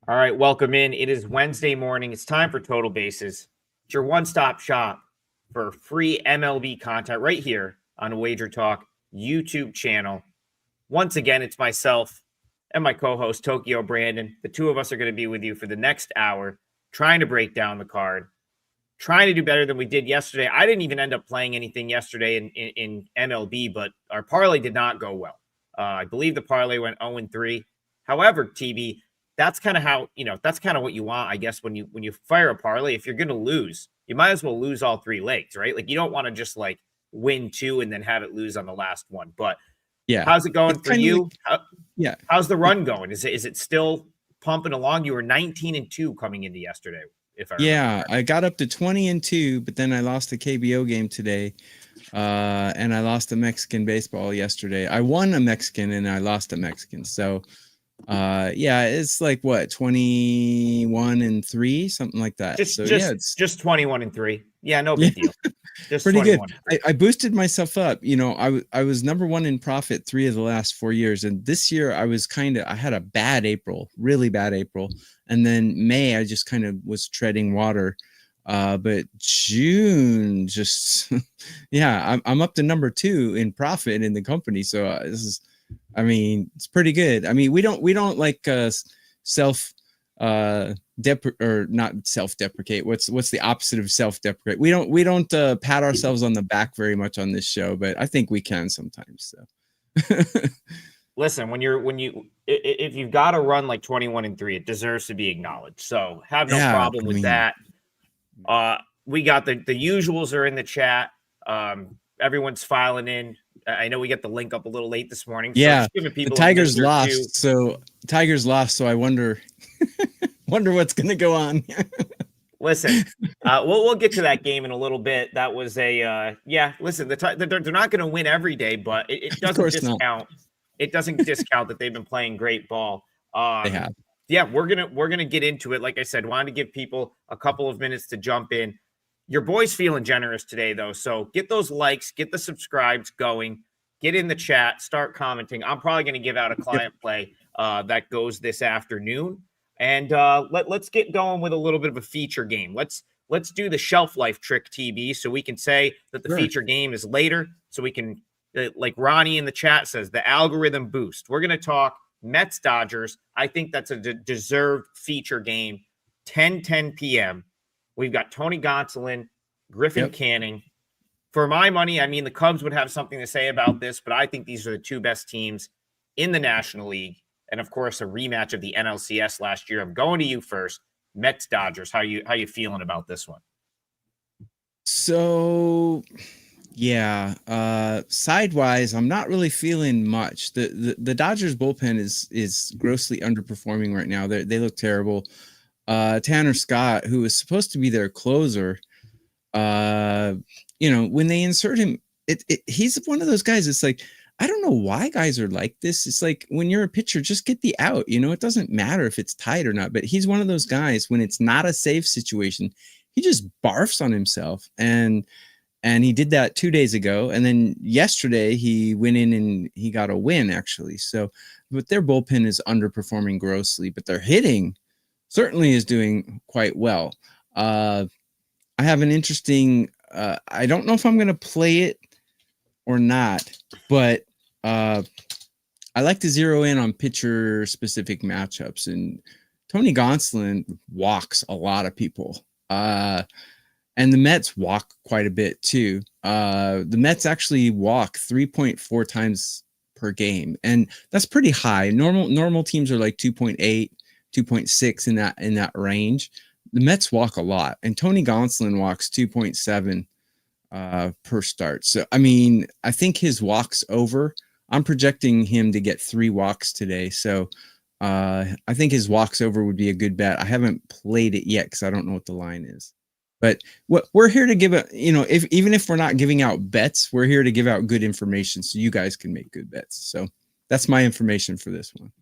All right, welcome in. It is Wednesday morning. It's time for Total Bases. It's your one-stop shop for free MLB content right here on WagerTalk YouTube channel. Once again, it's myself and my co-host, Tokyo Brandon. The two of us are going to be with you for the next hour, trying to break down the card, trying to do better than we did yesterday. I didn't even end up playing anything yesterday in MLB, but our parlay did not go well. I believe the parlay went 0-3. However, TB, that's kind of how, that's kind of what you want, I guess, when you fire a parlay. If you're going to lose, you might as well lose all three legs, right? Like, you don't want to just like win two and then have it lose on the last one. But yeah, how's it going for you? Like, how's the run going? Is it still pumping along? You were 19-2 coming into yesterday, if I remember. I got up to 20-2, but then I lost the KBO game today. And I lost a Mexican baseball yesterday. I won a Mexican and I lost a Mexican. So it's like what, 21-3, something like that. It's 21-3. Yeah, no big deal. Just pretty good. I boosted myself up. I was number one in profit 3 of the last 4 years, and this year I had a bad April, really bad April, and then May I just kind of was treading water. But June just I'm up to number 2 in profit in the company. So it's pretty good. We don't like self not self-deprecate. What's the opposite of self-deprecate? We don't pat ourselves on the back very much on this show, but I think we can sometimes. So listen, if you've got to run like 21-3, it deserves to be acknowledged. So have no problem with that. We got the usuals are in the chat. Everyone's filing in. I know we get the link up a little late this morning. So the Tigers lost. So I wonder what's going to go on. Listen, we'll get to that game in a little bit. That was listen, they're not going to win every day, but it doesn't discount. It doesn't discount that they've been playing great ball. They have. Yeah, we're gonna get into it. Like I said, wanted to give people a couple of minutes to jump in. Your boy's feeling generous today, though, so get those likes, get the subscribes going, get in the chat, start commenting. I'm probably going to give out a client play that goes this afternoon, and let's get going with a little bit of a feature game. Let's do the shelf life trick, TB, so we can say that the feature game is later, so we can, like Ronnie in the chat says, the algorithm boost. We're going to talk Mets Dodgers. I think that's a deserved feature game. 10 p.m. We've got Tony Gonsolin, Griffin Canning. For my money, the Cubs would have something to say about this, but I think these are the two best teams in the National League. And of course, a rematch of the NLCS last year. I'm going to you first. Mets Dodgers. How you feeling about this one? So sidewise, I'm not really feeling much. The Dodgers bullpen is grossly underperforming right now. They look terrible. Tanner Scott, who is supposed to be their closer, when they insert him, he's one of those guys. It's like, I don't know why guys are like this. It's like, when you're a pitcher, just get the out. It doesn't matter if it's tight or not. But he's one of those guys, when it's not a safe situation, he just barfs on himself. And he did that 2 days ago. And then yesterday he went in and he got a win, actually. So, but their bullpen is underperforming grossly, but their hitting certainly is doing quite well. I have an interesting, I don't know if I'm going to play it or not, but I like to zero in on pitcher specific matchups, and Tony Gonsolin walks a lot of people. And the Mets walk quite a bit too. The Mets actually walk 3.4 times per game, and that's pretty high. Normal teams are like 2.8, 2.6 in that range. The Mets walk a lot, and Tony Gonsolin walks 2.7 per start. So I think his walk's over. I'm projecting him to get 3 walks today. So I think his walks over would be a good bet. I haven't played it yet because I don't know what the line is. But what we're here to give even if we're not giving out bets, we're here to give out good information so you guys can make good bets. So that's my information for this one.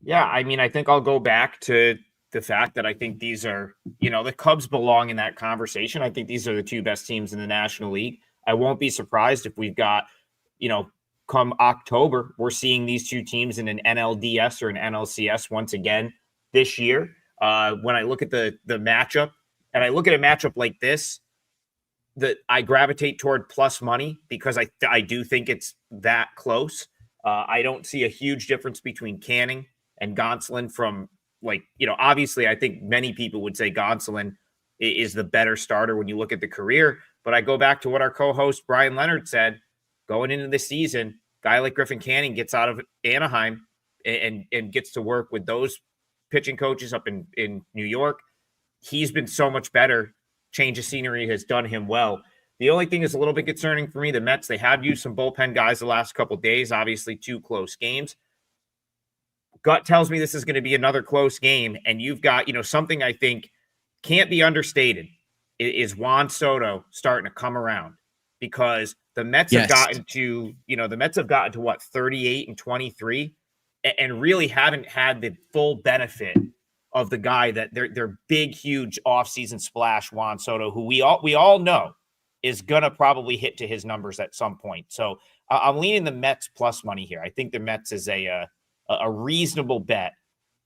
Yeah, I think I'll go back to the fact that I think these are, the Cubs belong in that conversation. I think these are the two best teams in the National League. I won't be surprised if we've got, come October, we're seeing these two teams in an NLDS or an NLCS once again. this year. When I look at the matchup, and I look at a matchup like this, that I gravitate toward plus money because I do think it's that close. I don't see a huge difference between Canning and Gonsolin from, like, obviously I think many people would say Gonsolin is the better starter when you look at the career. But I go back to what our co-host Bryan Leonard said going into the season. Guy like Griffin Canning gets out of Anaheim and gets to work with those pitching coaches up in New York. He's been so much better. Change of scenery has done him well. The only thing is a little bit concerning for me, the Mets, they have used some bullpen guys the last couple of days, obviously 2 close games. Gut tells me this is going to be another close game, and you've got, something I think can't be understated is Juan Soto starting to come around, because the Mets have gotten to, what, 38 and 23, and really haven't had the full benefit of the guy that their big, huge offseason splash, Juan Soto, who we all know is gonna probably hit to his numbers at some point. So I'm leaning the Mets plus money here. I think the Mets is a reasonable bet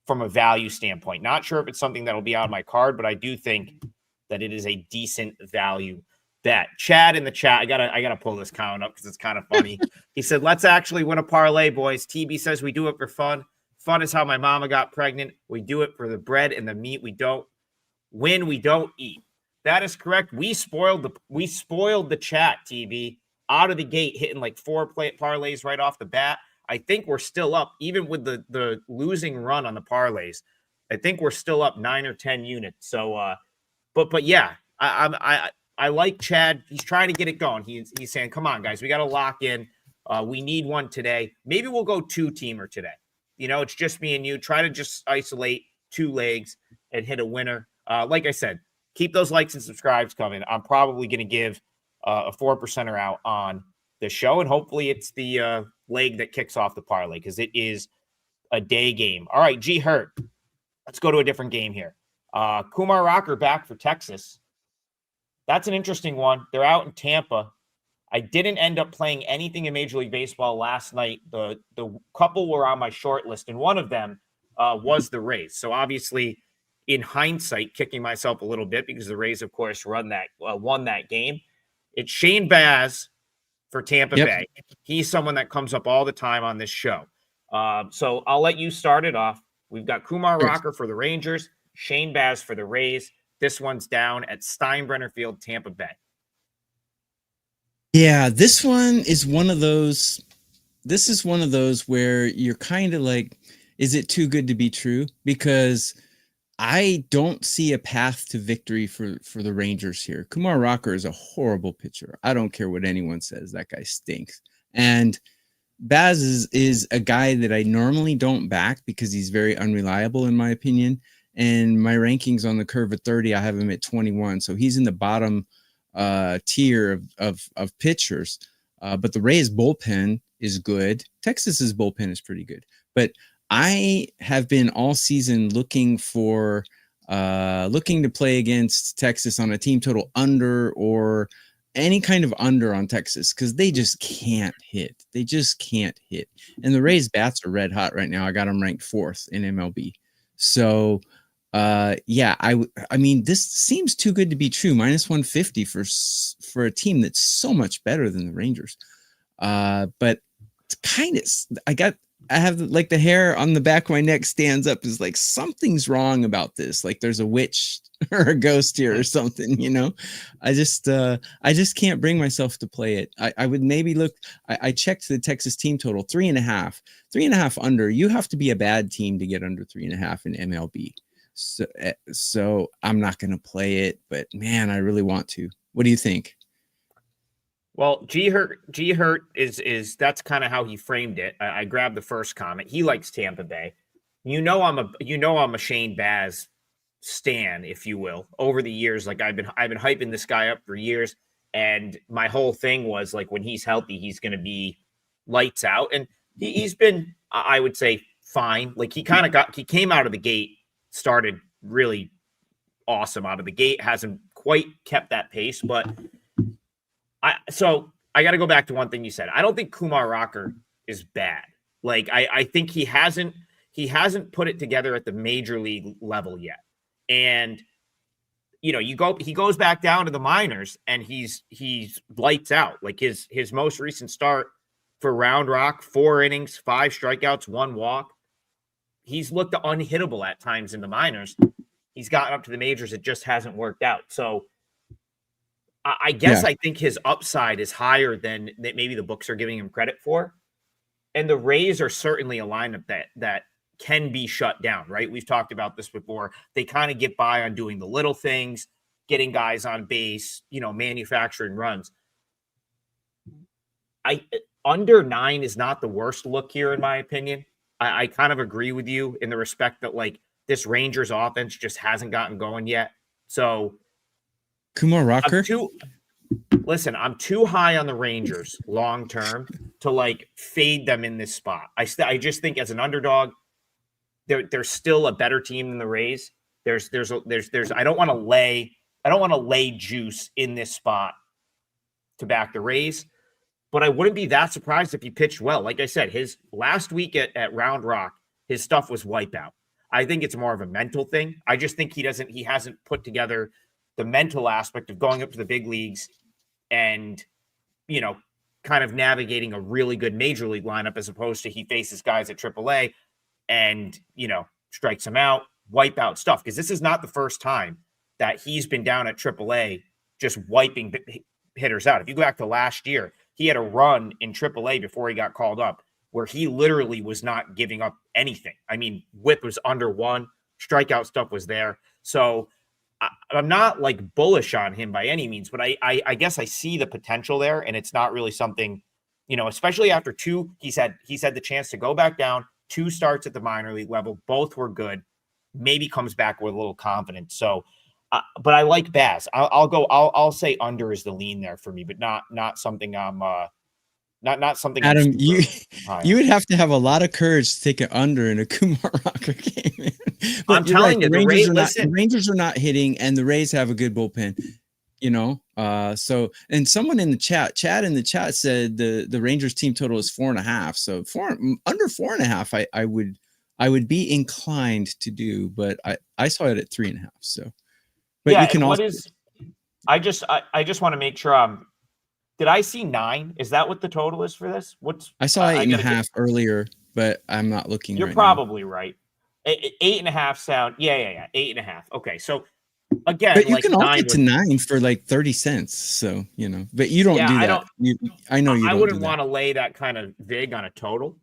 from a value standpoint. Not sure if it's something that'll be on my card, but I do think that it is a decent value bet. Chad in the chat, I gotta pull this count up because it's kind of funny. He said, "Let's actually win a parlay, boys." TB says, "We do it for fun. Fun is how my mama got pregnant. We do it for the bread and the meat. We don't win. We don't eat." That is correct. We spoiled the chat, TB, out of the gate, hitting like 4 parlays right off the bat. I think we're still up, even with the losing run on the parlays. I think we're still up 9 or 10 units. So, but yeah, I like Chad. He's trying to get it going. He's saying, "Come on, guys, we got to lock in. We need one today. Maybe we'll go 2-teamer today. It's just me and you. Try to just isolate 2 legs and hit a winner." Like I said, keep those likes and subscribes coming. I'm probably going to give a 4%er out on the show, and hopefully it's the leg that kicks off the parlay, because it is a day game. All right, G Hurt. Let's go to a different game here. Kumar Rocker back for Texas. That's an interesting one. They're out in Tampa. I didn't end up playing anything in Major League Baseball last night. The couple were on my short list, and one of them was the Rays. So obviously, in hindsight, kicking myself a little bit because the Rays, of course, won that game. It's Shane Baz for Tampa Bay. He's someone that comes up all the time on this show. So I'll let you start it off. We've got Kumar Rocker for the Rangers, Shane Baz for the Rays. This one's down at Steinbrenner Field, Tampa Bay. Yeah, this one is one of those. This is one of those where you're kind of like, is it too good to be true? Because I don't see a path to victory for the Rangers here. Kumar Rocker is a horrible pitcher. I don't care what anyone says. That guy stinks. And Baz is a guy that I normally don't back because he's very unreliable, in my opinion. And my rankings on the curve at 30, I have him at 21. So he's in the bottom tier of pitchers. But the Rays bullpen is good. Texas's bullpen is pretty good. But I have been all season looking to play against Texas on a team total under or any kind of under on Texas, because they just can't hit. They just can't hit. And the Rays bats are red hot right now. I got them ranked 4th in MLB. So yeah, I mean, this seems too good to be true. -150 for a team that's so much better than the Rangers. But kind of, I have like the hair on the back of my neck stands up, is like something's wrong about this. Like there's a witch or a ghost here or something, I just can't bring myself to play it. I would maybe look, I checked the Texas team total 3.5 under. You have to be a bad team to get under 3.5 in MLB. So I'm not going to play it, but man, I really want to. What do you think? Well, G Hurt is that's kind of how he framed it. I grabbed the first comment. He likes Tampa Bay. I'm a Shane Baz stan, if you will. Over the years, like I've been hyping this guy up for years, and my whole thing was like, when he's healthy, he's going to be lights out, and he's been, I would say, fine. Like he came out of the gate, started really awesome out of the gate, hasn't quite kept that pace, but I got to go back to one thing you said. I don't think Kumar Rocker is bad. Like I think he hasn't he hasn't put it together at the major league level yet. And he goes back down to the minors and he's lights out. Like his most recent start for Round Rock, 4 innings, 5 strikeouts, 1 walk. He's looked unhittable at times in the minors. He's gotten up to the majors. It just hasn't worked out. So I guess I think his upside is higher than maybe the books are giving him credit for. And the Rays are certainly a lineup that can be shut down, right? We've talked about this before. They kind of get by on doing the little things, getting guys on base, manufacturing runs. Under 9 is not the worst look here, in my opinion. I kind of agree with you in the respect that like this Rangers offense just hasn't gotten going yet. So Kumar Rocker. I'm too high on the Rangers long term to like fade them in this spot. I just think as an underdog, they're still a better team than the Rays. There's I don't want to lay juice in this spot to back the Rays, but I wouldn't be that surprised if he pitched well. Like I said, his last week at Round Rock, his stuff was wipeout. I think it's more of a mental thing. I just think he hasn't put together the mental aspect of going up to the big leagues and, kind of navigating a really good major league lineup as opposed to he faces guys at AAA and, strikes them out, wipe out stuff. Because this is not the first time that he's been down at AAA just wiping hitters out. If you go back to last year, he had a run in AAA before he got called up where he literally was not giving up anything. I mean, whip was under 1, strikeout stuff was there. So I'm not like bullish on him by any means, but I guess I see the potential there, and it's not really something, especially after 2, he's had the chance to go back down, 2 starts at the minor league level, both were good, maybe comes back with a little confidence. So, but I like Baz. I'll say under is the lean there for me, but not something I'm not something. Adam, you would have to have a lot of courage to take it under in a Kumar Rocker game. But I'm telling you, the Rangers are not hitting, and the Rays have a good bullpen. So and someone in the chat in the chat said the Rangers team total is 4.5. So under 4.5, I would be inclined to do, but I saw it at 3.5. So, but yeah, you can also. I just want to make sure did I see 9? Is that what the total is for this? I saw 8.5 earlier, but I'm not looking. You're probably right. 8.5 sound. Yeah. 8.5. Okay. So again, but you can all get to 9 for like 30 cents. So, but you don't do that. I know you don't. I wouldn't want to lay that kind of vig on a total.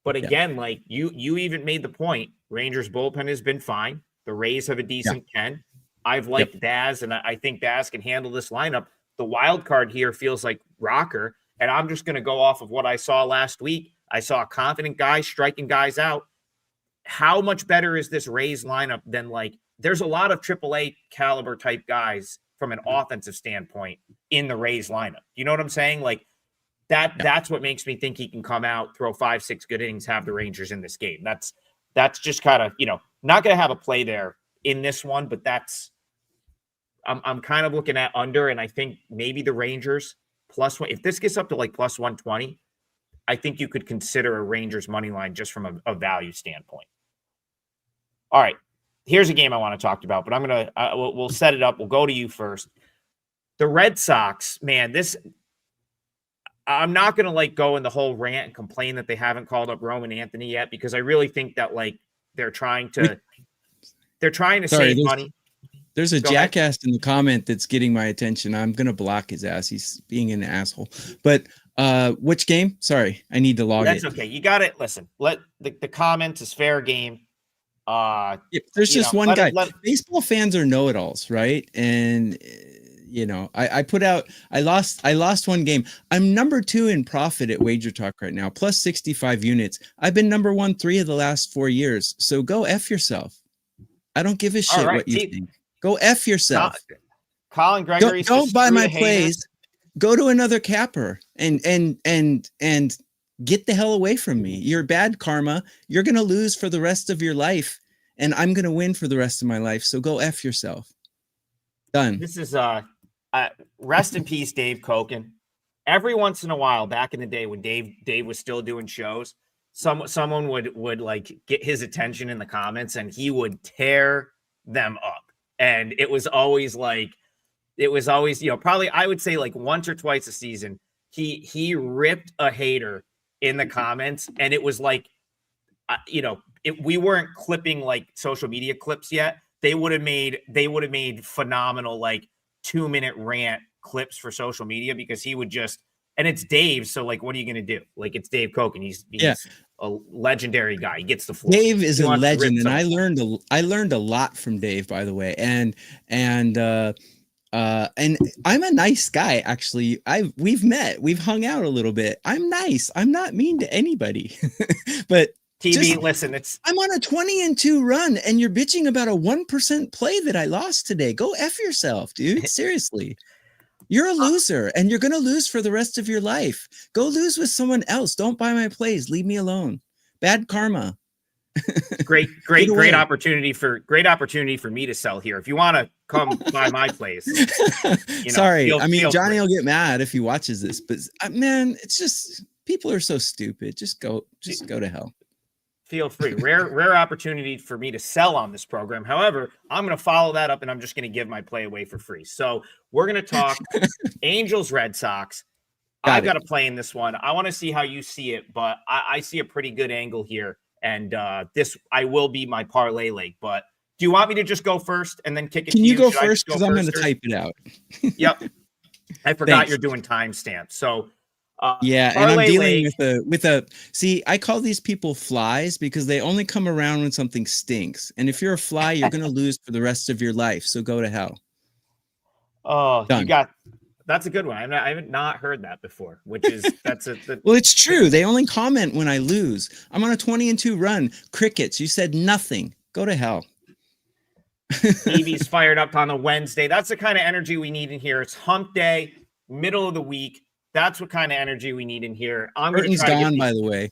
But again, like you even made the point, Rangers bullpen has been fine. The Rays have a decent 10. I've liked Baz, and I think Baz can handle this lineup. The wild card here feels like Rocker, and I'm just going to go off of what I saw last week. I saw a confident guy striking guys out. How much better is this Rays lineup than there's a lot of AAA caliber type guys from an offensive standpoint in the Rays lineup. You know what I'm saying? That's what makes me think he can come out, throw 5-6 good innings, have the Rangers in this game. That's just kind of, not going to have a play there in this one, but I'm kind of looking at under, and I think maybe the Rangers +1. If this gets up to plus 120, I think you could consider a Rangers money line just from a value standpoint. All right, here's a game I want to talk about, but I'm gonna we'll set it up. We'll go to you first. The Red Sox, man, I'm not gonna go in the whole rant and complain that they haven't called up Roman Anthony yet, because I really think that they're trying to save money. There's a jackass in the comment that's getting my attention. I'm going to block his ass. He's being an asshole. But which game? Sorry, I need to log That's okay. You got it. Listen, let the comments is fair game. There's just one guy. Baseball fans are know-it-alls, right? And I put out. I lost one game. I'm number 2 in profit at WagerTalk right now, plus 65 units. I've been number 1 3 of the last 4 years. So go F yourself. I don't give a shit what you think. Go F yourself. Colin Gregory. Don't buy my plays. Go to another capper and get the hell away from me. You're bad karma. You're going to lose for the rest of your life, and I'm going to win for the rest of my life. So go F yourself. Done. This is rest in peace, Dave Koken. Every once in a while, back in the day when Dave was still doing shows, someone would like get his attention in the comments and he would tear them up. And it was always, probably I would say like once or twice a season, he ripped a hater in the comments, and it was like, we weren't clipping like social media clips yet. They would have made phenomenal like 2-minute rant clips for social media, because he would just, and it's Dave. So like, what are you going to do? Like, it's Dave Koch, and he's a legendary guy. He gets the floor. Dave is a legend, and I learned a lot from Dave, by the way. And I'm a nice guy, actually. We've met, we've hung out a little bit. I'm nice. I'm not mean to anybody. But listen, I'm on a 20-2 run, and you're bitching about a 1% play that I lost today. Go F yourself, dude. Seriously. You're a loser, and you're going to lose for the rest of your life. Go lose with someone else. Don't buy my plays. Leave me alone. Bad karma. Great opportunity for me to sell here. If you want to come buy my place. Sorry. Johnny will get mad if he watches this, but man, it's just, people are so stupid. Just go to hell. Feel free. Rare opportunity for me to sell on this program. However, I'm going to follow that up, and I'm just going to give my play away for free. So we're going to talk Angels, Red Sox. I've got a play in this one. I want to see how you see it, but I see a pretty good angle here. And this, I will be my parlay leg. But do you want me to just go first and then kick it? Can you go first? Because I'm going to type it out. Yep. I forgot you're doing timestamps. So and I'm dealing with a see, I call these people flies because they only come around when something stinks. And if you're a fly, you're going to lose for the rest of your life. So go to hell. Oh, done. That's a good one. I haven't not heard that before, which is well, it's true. They only comment when I lose. I'm on a 20-2 run. Crickets. You said nothing. Go to hell. Evie's fired up on a Wednesday. That's the kind of energy we need in here. It's hump day, middle of the week. That's what kind of energy we need in here. Curtain's gone, by the way.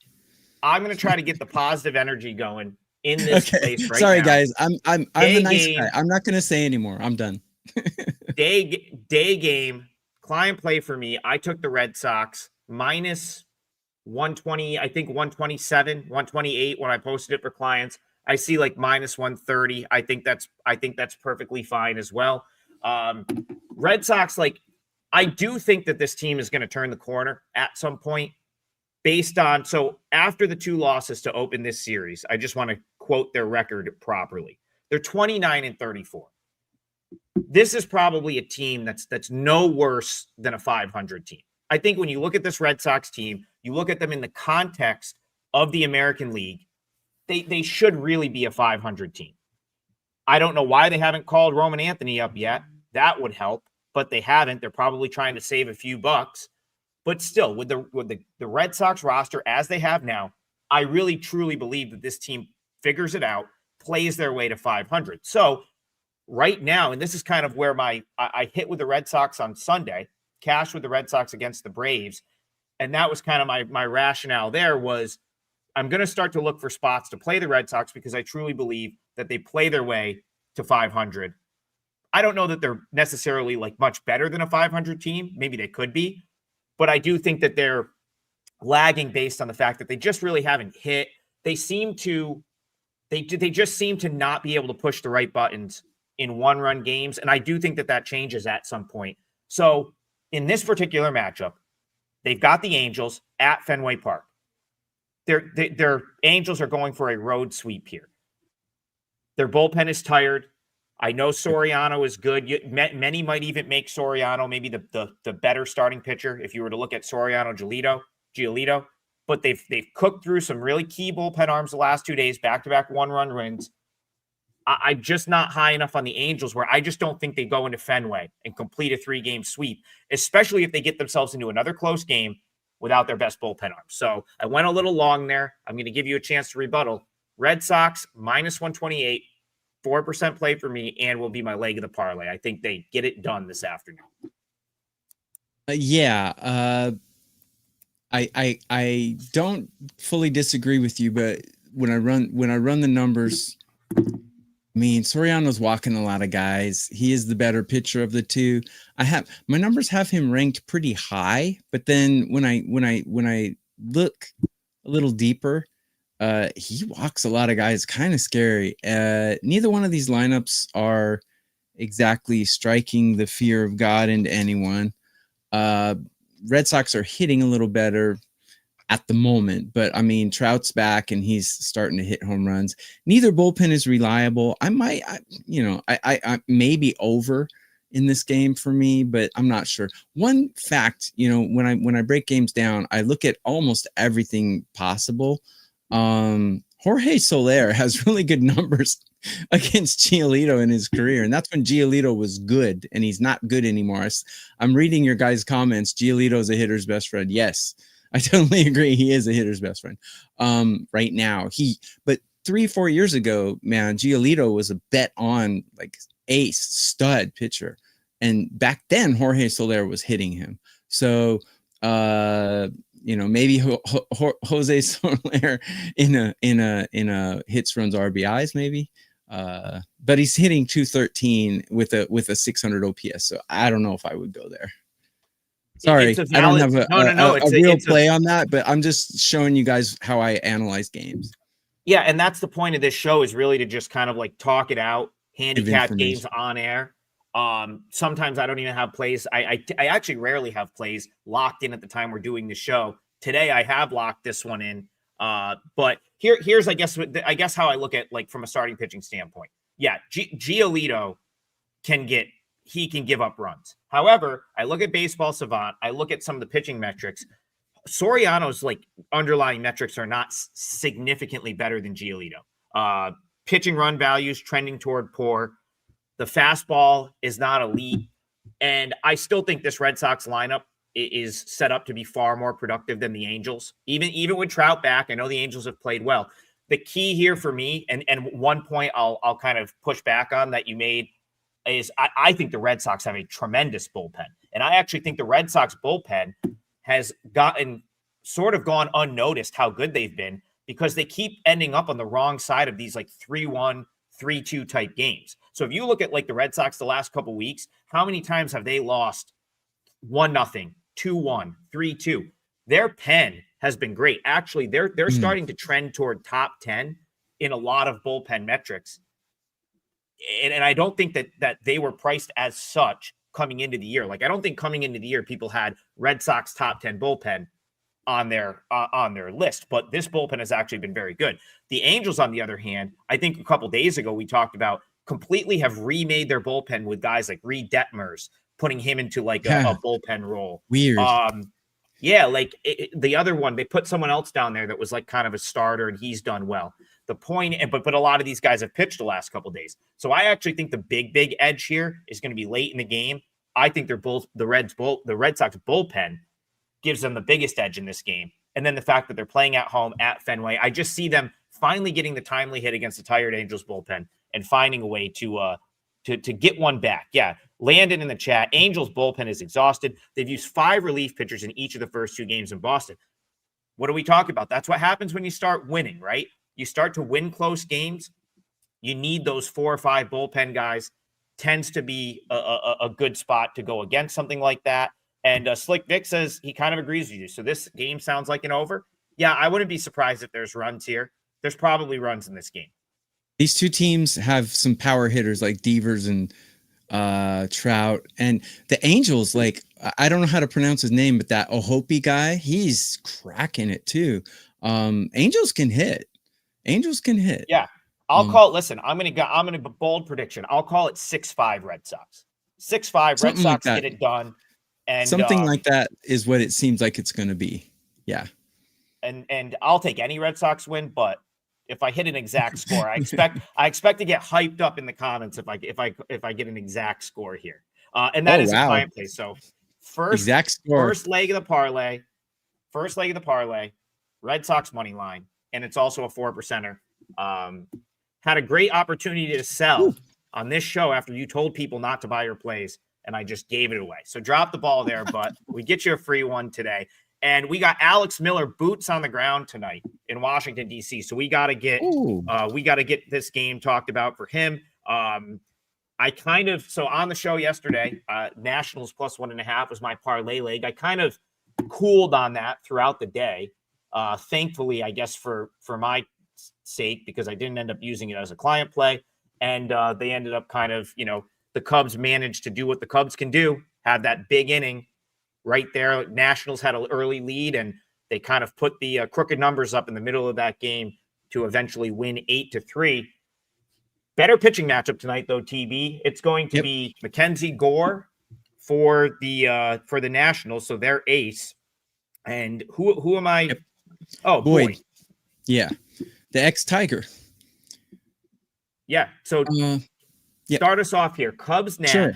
I'm going to try to get the positive energy going in this place right Sorry, now. guys. I'm a nice guy. I'm not going to say anymore. I'm done. Day game, client play for me. I took the Red Sox minus 120, I think 127, 128 when I posted it for clients. I see like minus 130. I think that's perfectly fine as well. Red Sox, like, I do think that this team is going to turn the corner at some point based on, so after the 2 losses to open this series, I just want to quote their record properly. They're 29-34. This is probably a team that's no worse than a 500 team. I think when you look at this Red Sox team, you look at them in the context of the American League, they should really be a 500 team. I don't know why they haven't called Roman Anthony up yet. That would help. But they haven't. They're probably trying to save a few bucks. But still, with the Red Sox roster as they have now, I really truly believe that this team figures it out, plays their way to 500. So right now, and this is kind of where I hit with the Red Sox on Sunday, cashed with the Red Sox against the Braves, and that was kind of my rationale there was I'm going to start to look for spots to play the Red Sox because I truly believe that they play their way to 500. I don't know that they're necessarily like much better than a 500 team. Maybe they could be, but I do think that they're lagging based on the fact that they just really haven't hit. They just seem to not be able to push the right buttons in 1-run games. And I do think that changes at some point. So in this particular matchup, they've got the Angels at Fenway Park. Their Angels are going for a road sweep here. Their bullpen is tired. I know Soriano is good. Many might even make Soriano maybe the better starting pitcher if you were to look at Soriano, Giolito. But they've cooked through some really key bullpen arms the last 2 days, back-to-back 1-run wins. I'm just not high enough on the Angels where I just don't think they go into Fenway and complete a 3-game sweep, especially if they get themselves into another close game without their best bullpen arms. So I went a little long there. I'm going to give you a chance to rebuttal. Red Sox minus 128. 4% play for me and will be my leg of the parlay. I think they get it done this afternoon. I don't fully disagree with you, but when I run the numbers, I mean, Soriano's walking a lot of guys. He is the better pitcher of the two. My numbers have him ranked pretty high, but then when I look a little deeper, He walks a lot of guys, kind of scary. Neither one of these lineups are exactly striking the fear of God into anyone. Red Sox are hitting a little better at the moment, but I mean, Trout's back and he's starting to hit home runs. Neither bullpen is reliable. I may be over in this game for me, but I'm not sure. One fact, when I break games down, I look at almost everything possible. Jorge Soler has really good numbers against Giolito in his career, and that's when Giolito was good, and he's not good anymore. I'm reading your guys' comments. Giolito's a hitter's best friend. Yes, I totally agree. He is a hitter's best friend. Right now, but 3-4 years ago, man, Giolito was a bet on like ace stud pitcher, and back then Jorge Soler was hitting him. So, maybe Jose Soler in a hits, runs, RBIs, maybe. But he's hitting 213 with a 600 OPS. So I don't know if I would go there. Sorry, I don't have a real play on that, but I'm just showing you guys how I analyze games. Yeah, and that's the point of this show, is really to just kind of like talk it out, handicap games on air. Sometimes I don't even have plays. I actually rarely have plays locked in at the time we're doing the show. Today I have locked this one in. But here's I guess how I look at, like, from a starting pitching standpoint. Yeah, Giolito can give up runs. However, I look at Baseball Savant. I look at some of the pitching metrics. Soriano's like underlying metrics are not significantly better than Giolito. Pitching run values trending toward poor. The fastball is not elite. And I still think this Red Sox lineup is set up to be far more productive than the Angels. Even with Trout back, I know the Angels have played well. The key here for me, and one point I'll kind of push back on that you made, is I think the Red Sox have a tremendous bullpen. And I actually think the Red Sox bullpen has gone unnoticed how good they've been, because they keep ending up on the wrong side of these like 3-1, 3-2 type games. So if you look at like the Red Sox the last couple weeks, how many times have they lost 1-0, 2-1, 3-2? Their pen has been great. Actually, they're starting to trend toward top 10 in a lot of bullpen metrics. And I don't think that they were priced as such coming into the year. Like, I don't think coming into the year people had Red Sox top 10 bullpen on their list, but this bullpen has actually been very good. The Angels, on the other hand, I think a couple days ago we talked about, completely have remade their bullpen with guys like Reed Detmers, putting him into like a bullpen role. Weird. The other one, they put someone else down there that was like kind of a starter, and he's done well. The point, but a lot of these guys have pitched the last couple of days. So I actually think the big edge here is going to be late in the game. I think the Red Sox bullpen gives them the biggest edge in this game. And then the fact that they're playing at home at Fenway, I just see them finally getting the timely hit against the tired Angels bullpen and finding a way to get one back. Yeah, Landon in the chat, Angels bullpen is exhausted. They've used 5 relief pitchers in each of the first 2 games in Boston. What do we talk about? That's what happens when you start winning, right? You start to win close games. You need those 4 or 5 bullpen guys. Tends to be a good spot to go against something like that. And Slick Vic says he kind of agrees with you. So this game sounds like an over. Yeah, I wouldn't be surprised if there's runs here. There's probably runs in this game. These two teams have some power hitters like Devers and Trout, and the Angels, like, I don't know how to pronounce his name, but that Ohopi guy, he's cracking it too. Angels can hit. Yeah. I'll call it. Listen, I'm gonna bold prediction. I'll call it 6-5 Red Sox. 6-5 Red Sox get it done. And something like that is what it seems like it's going to be. Yeah. And I'll take any Red Sox win, but if I hit an exact score, I expect to get hyped up in the comments if I get an exact score here. And that is a client play. So first leg of the parlay, Red Sox money line, and it's also a 4%er. Had a great opportunity to sell on this show after you told people not to buy your plays, and I just gave it away. So drop the ball there, but we get you a free one today. And we got Alex Miller boots on the ground tonight in Washington, D.C. So we got to get this game talked about for him. So on the show yesterday, Nationals plus 1.5 was my parlay leg. I kind of cooled on that throughout the day. Thankfully, I guess for my sake because I didn't end up using it as a client play. And they ended up kind of, the Cubs managed to do what the Cubs can do, have that big inning right there. Nationals had an early lead, and they kind of put the crooked numbers up in the middle of that game to eventually win 8-3. Better pitching matchup tonight, though, TB. It's going to be Mackenzie Gore for the Nationals, so their ace. And who am I? Yep. Oh, Boyd. Yeah, the ex-Tiger. Yeah. So start us off here. Cubs, Nats. Sure.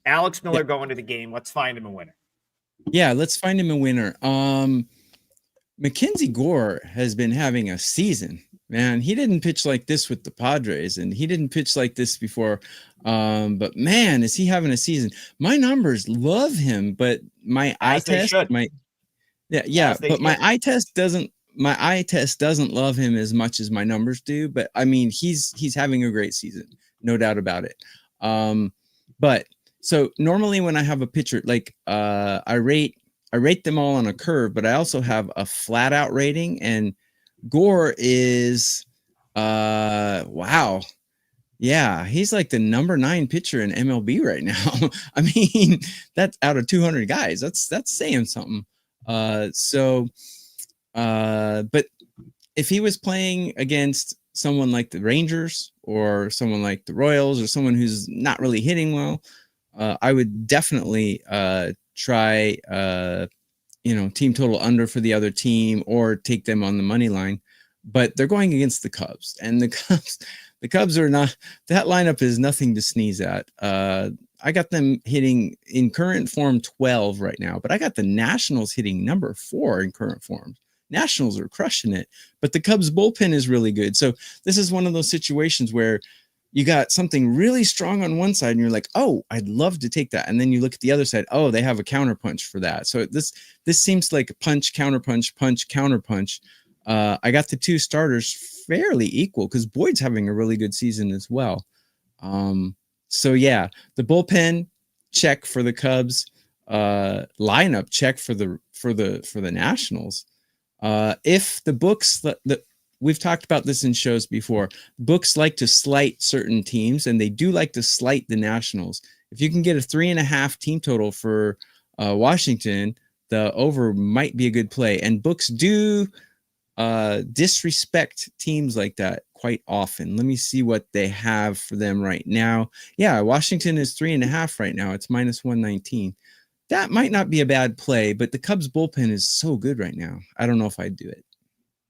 Alex Miller going to the game. Let's find him a winner. Yeah, let's find him a winner. Mackenzie Gore has been having a season. Man, he didn't pitch like this with the Padres, and he didn't pitch like this before. But man, is he having a season? My numbers love him, but my eye test, but my eye test doesn't love him as much as my numbers do. But I mean, he's having a great season, no doubt about it. But so normally when I have a pitcher, like I rate them all on a curve, but I also have a flat out rating, and Gore is wow. Yeah, he's like the number 9 pitcher in MLB right now. I mean, that's out of 200 guys. That's saying something. But if he was playing against someone like the Rangers or someone like the Royals or someone who's not really hitting well, I would definitely try team total under for the other team or take them on the money line. But they're going against the Cubs, and the Cubs are not, that lineup is nothing to sneeze at. I got them hitting in current form 12 right now, but I got the Nationals hitting number 4 in current form. Nationals are crushing it, but the Cubs bullpen is really good. So this is one of those situations where you got something really strong on one side and you're like, oh, I'd love to take that. And then you look at the other side. Oh, they have a counterpunch for that. So this seems like a punch, counterpunch, punch, counterpunch. I got the 2 starters fairly equal because Boyd's having a really good season as well. So yeah, the bullpen check for the Cubs, lineup check for the Nationals. If the books, we've talked about this in shows before, books like to slight certain teams, and they do like to slight the Nationals. If you can get a 3.5 team total for Washington, the over might be a good play. And books do disrespect teams like that quite often. Let me see what they have for them right now. Yeah, Washington is 3.5 right now. It's -119. That might not be a bad play, but the Cubs bullpen is so good right now. I don't know if I'd do it.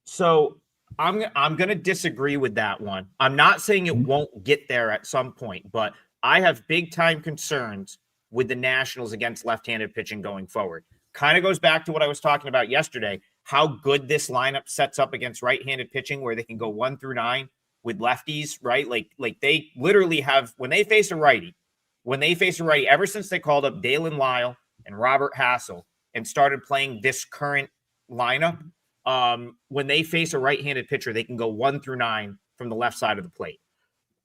So I'm going to disagree with that one. I'm not saying it won't get there at some point, but I have big time concerns with the Nationals against left-handed pitching going forward. Kind of goes back to what I was talking about yesterday, how good this lineup sets up against right-handed pitching where they can go 1 through 9 with lefties, right? Like they literally have, when they face a righty, ever since they called up Dalen Lyle and Robert Hassel and started playing this current lineup, when they face a right-handed pitcher, they can go 1 through 9 from the left side of the plate.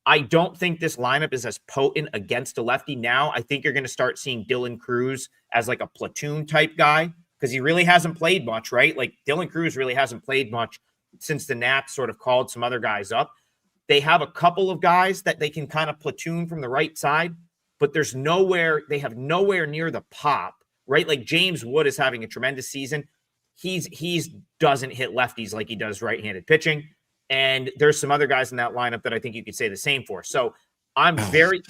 I don't think this lineup is as potent against a lefty now. I think you're going to start seeing Dylan Cruz as like a platoon type guy because he really hasn't played much, right? Like Dylan Cruz really hasn't played much since the Nats sort of called some other guys up. They have a couple of guys that they can kind of platoon from the right side, but they have nowhere near the pop, right? Like James Wood is having a tremendous season. He's doesn't hit lefties like he does right-handed pitching. And there's some other guys in that lineup that I think you could say the same for. So I'm very,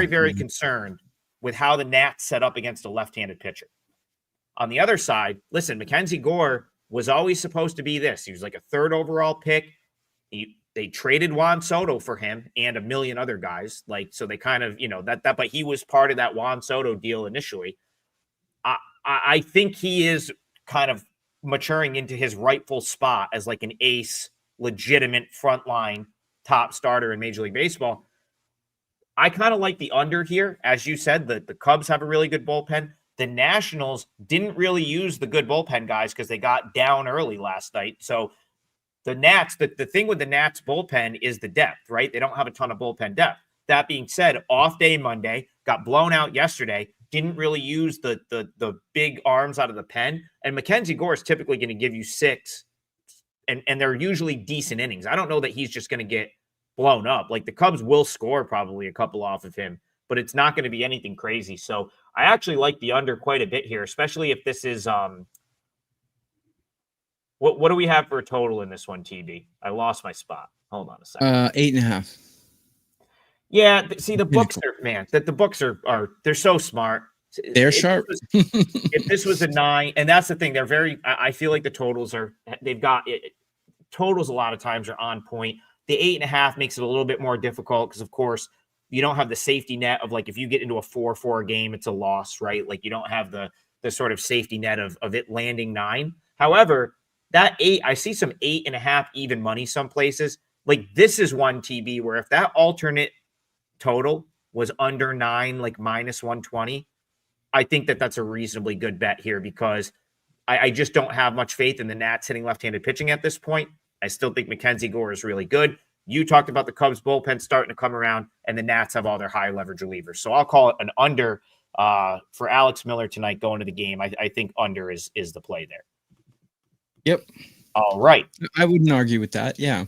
very concerned with how the Nats set up against a left-handed pitcher. On the other side, listen, Mackenzie Gore was always supposed to be this. He was like a 3rd overall pick. They traded Juan Soto for him and a million other guys. So they kind of, but he was part of that Juan Soto deal initially. I think he is kind of maturing into his rightful spot as like an ace, legitimate frontline top starter in Major League Baseball. I kind of like the under here. As you said, the Cubs have a really good bullpen. The Nationals didn't really use the good bullpen guys because they got down early last night. So the Nats, the thing with the Nats bullpen is the depth, right? They don't have a ton of bullpen depth. That being said, off day Monday, got blown out yesterday, didn't really use the big arms out of the pen. And Mackenzie Gore is typically going to give you 6, and they're usually decent innings. I don't know that he's just going to get blown up. Like the Cubs will score probably a couple off of him, but it's not going to be anything crazy. So I actually like the under quite a bit here, especially if this is what do we have for a total in this one, TB? I lost my spot. Hold on a second. 8.5. Yeah, see the books are the books are they're so smart. They're sharp. If this was a 9, and that's the thing, they're very. I feel like the totals they've got it. Totals a lot of times are on point. The 8.5 makes it a little bit more difficult because, of course, you don't have the safety net of like if you get into a 4-4 game, it's a loss, right? Like you don't have the sort of safety net of it landing 9. However, that 8, I see some 8.5 even money some places. Like this is one TB where if that alternate total was under 9, like minus 120, I think that's a reasonably good bet here because I just don't have much faith in the Nats hitting left-handed pitching at this point. I still think Mackenzie Gore is really good. You talked about the Cubs bullpen starting to come around, and the Nats have all their high leverage relievers. So I'll call it an under for Alex Miller tonight going to the game. I think under is the play there. Yep. All right. I wouldn't argue with that. Yeah.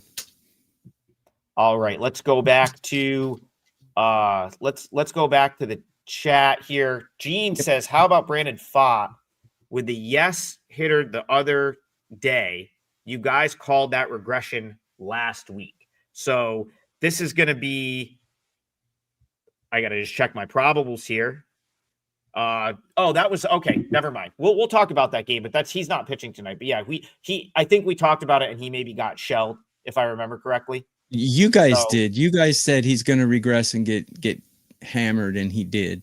All right. Let's go back to let's go back to the chat here. Gene says, how about Brandon Pfaadt with the yes hitter the other day? You guys called that regression last week. So this is going to be, I got to just check my probables here. That was okay. Never mind. We'll talk about that game, but he's not pitching tonight. But yeah, I think we talked about it and he maybe got shelled if I remember correctly. You guys did. You guys said he's going to regress and get hammered, and he did.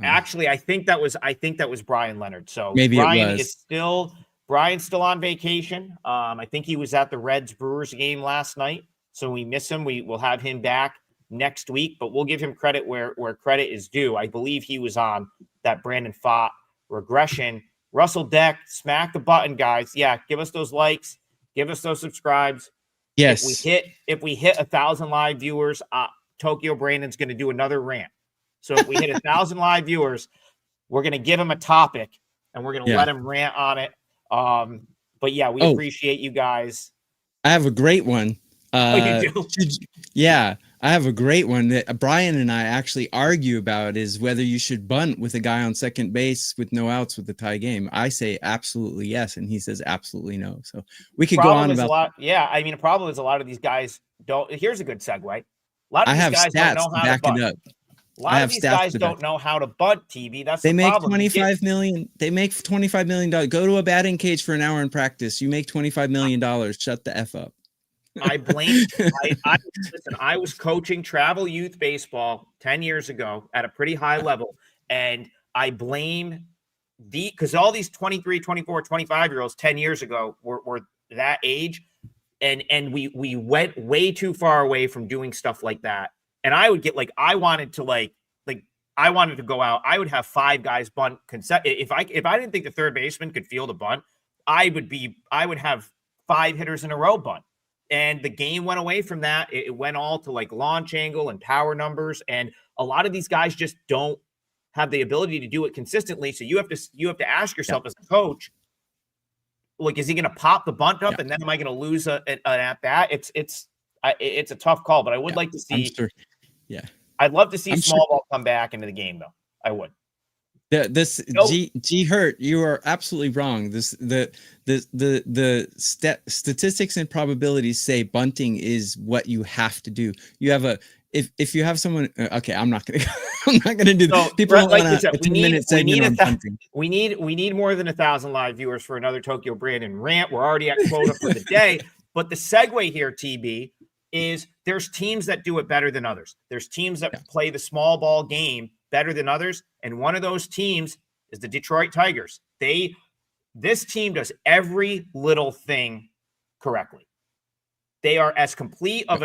Actually, I think that was Bryan Leonard. So maybe Bryan it was. Bryan's still on vacation. I think he was at the Reds Brewers game last night. So we miss him. We'll have him back next week, but we'll give him credit where credit is due. I believe he was on that Brandon Pfaadt regression. Russell Deck, smack the button, guys. Yeah, give us those likes, give us those subscribes. Yes. If we hit 1,000 live viewers, Tokyo Brandon's going to do another rant. So if we hit 1,000 live viewers, we're going to give him a topic and we're going to let him rant on it. But yeah, we appreciate you guys. I have a great one. You do? Yeah, I have a great one that Bryan and I actually argue about is whether you should bunt with a guy on second base with no outs with the tie game. I say absolutely yes, and he says absolutely no. So we could go on about Yeah, I mean, the problem is a lot of these guys don't. Here's a good segue. A lot of these guys don't know how to bunt. A lot of these guys don't know how to bunt, TV. That's the problem. They make $25 million. They make $25 million. Go to a batting cage for an hour in practice. You make $25 million. Shut the F up. I blame. Listen, I was coaching travel youth baseball 10 years ago at a pretty high level, and I blame because all these 23, 24, 25-year-olds 10 years ago were that age, and we went way too far away from doing stuff like that. And I would get I wanted to go out. I would have 5 guys bunt. If I didn't think the third baseman could field a bunt, I would have 5 hitters in a row bunt. And the game went away from that. It went all to launch angle and power numbers. And a lot of these guys just don't have the ability to do it consistently. So you have to ask yourself as a coach, is he going to pop the bunt up and then am I going to lose an at bat? It's a tough call, but I would like to see. Sure. Yeah, I'd love to see small ball come back into the game, though. I would. G Hurt, you are absolutely wrong. The statistics and probabilities say bunting is what you have to do. You have if you have someone. Okay, I'm not gonna do that. People want a 10-minute segment on bunting. We need more than 1,000 live viewers for another Tokyo Brandon rant. We're already at quota for the day. But the segue here, TB, is there's teams that do it better than others. There's teams that play the small ball game better than others. And one of those teams is the Detroit Tigers. This team does every little thing correctly. They are as complete of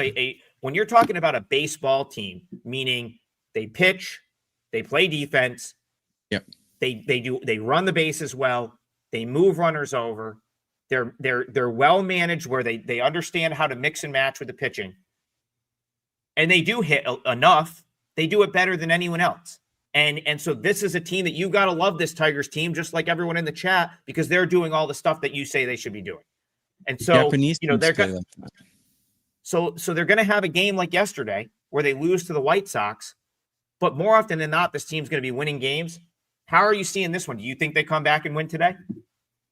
when you're talking about a baseball team, meaning they pitch, they play defense. Yep. They run the bases well. They move runners over. They're well managed where they understand how to mix and match with the pitching. And they do hit enough. They do it better than anyone else. And so this is a team that you got to love, this Tigers team, just like everyone in the chat, because they're doing all the stuff that you say they should be doing. And so, Japanese teams they're play like that. so they're going to have a game like yesterday where they lose to the White Sox, but more often than not, this team's going to be winning games. How are you seeing this one? Do you think they come back and win today?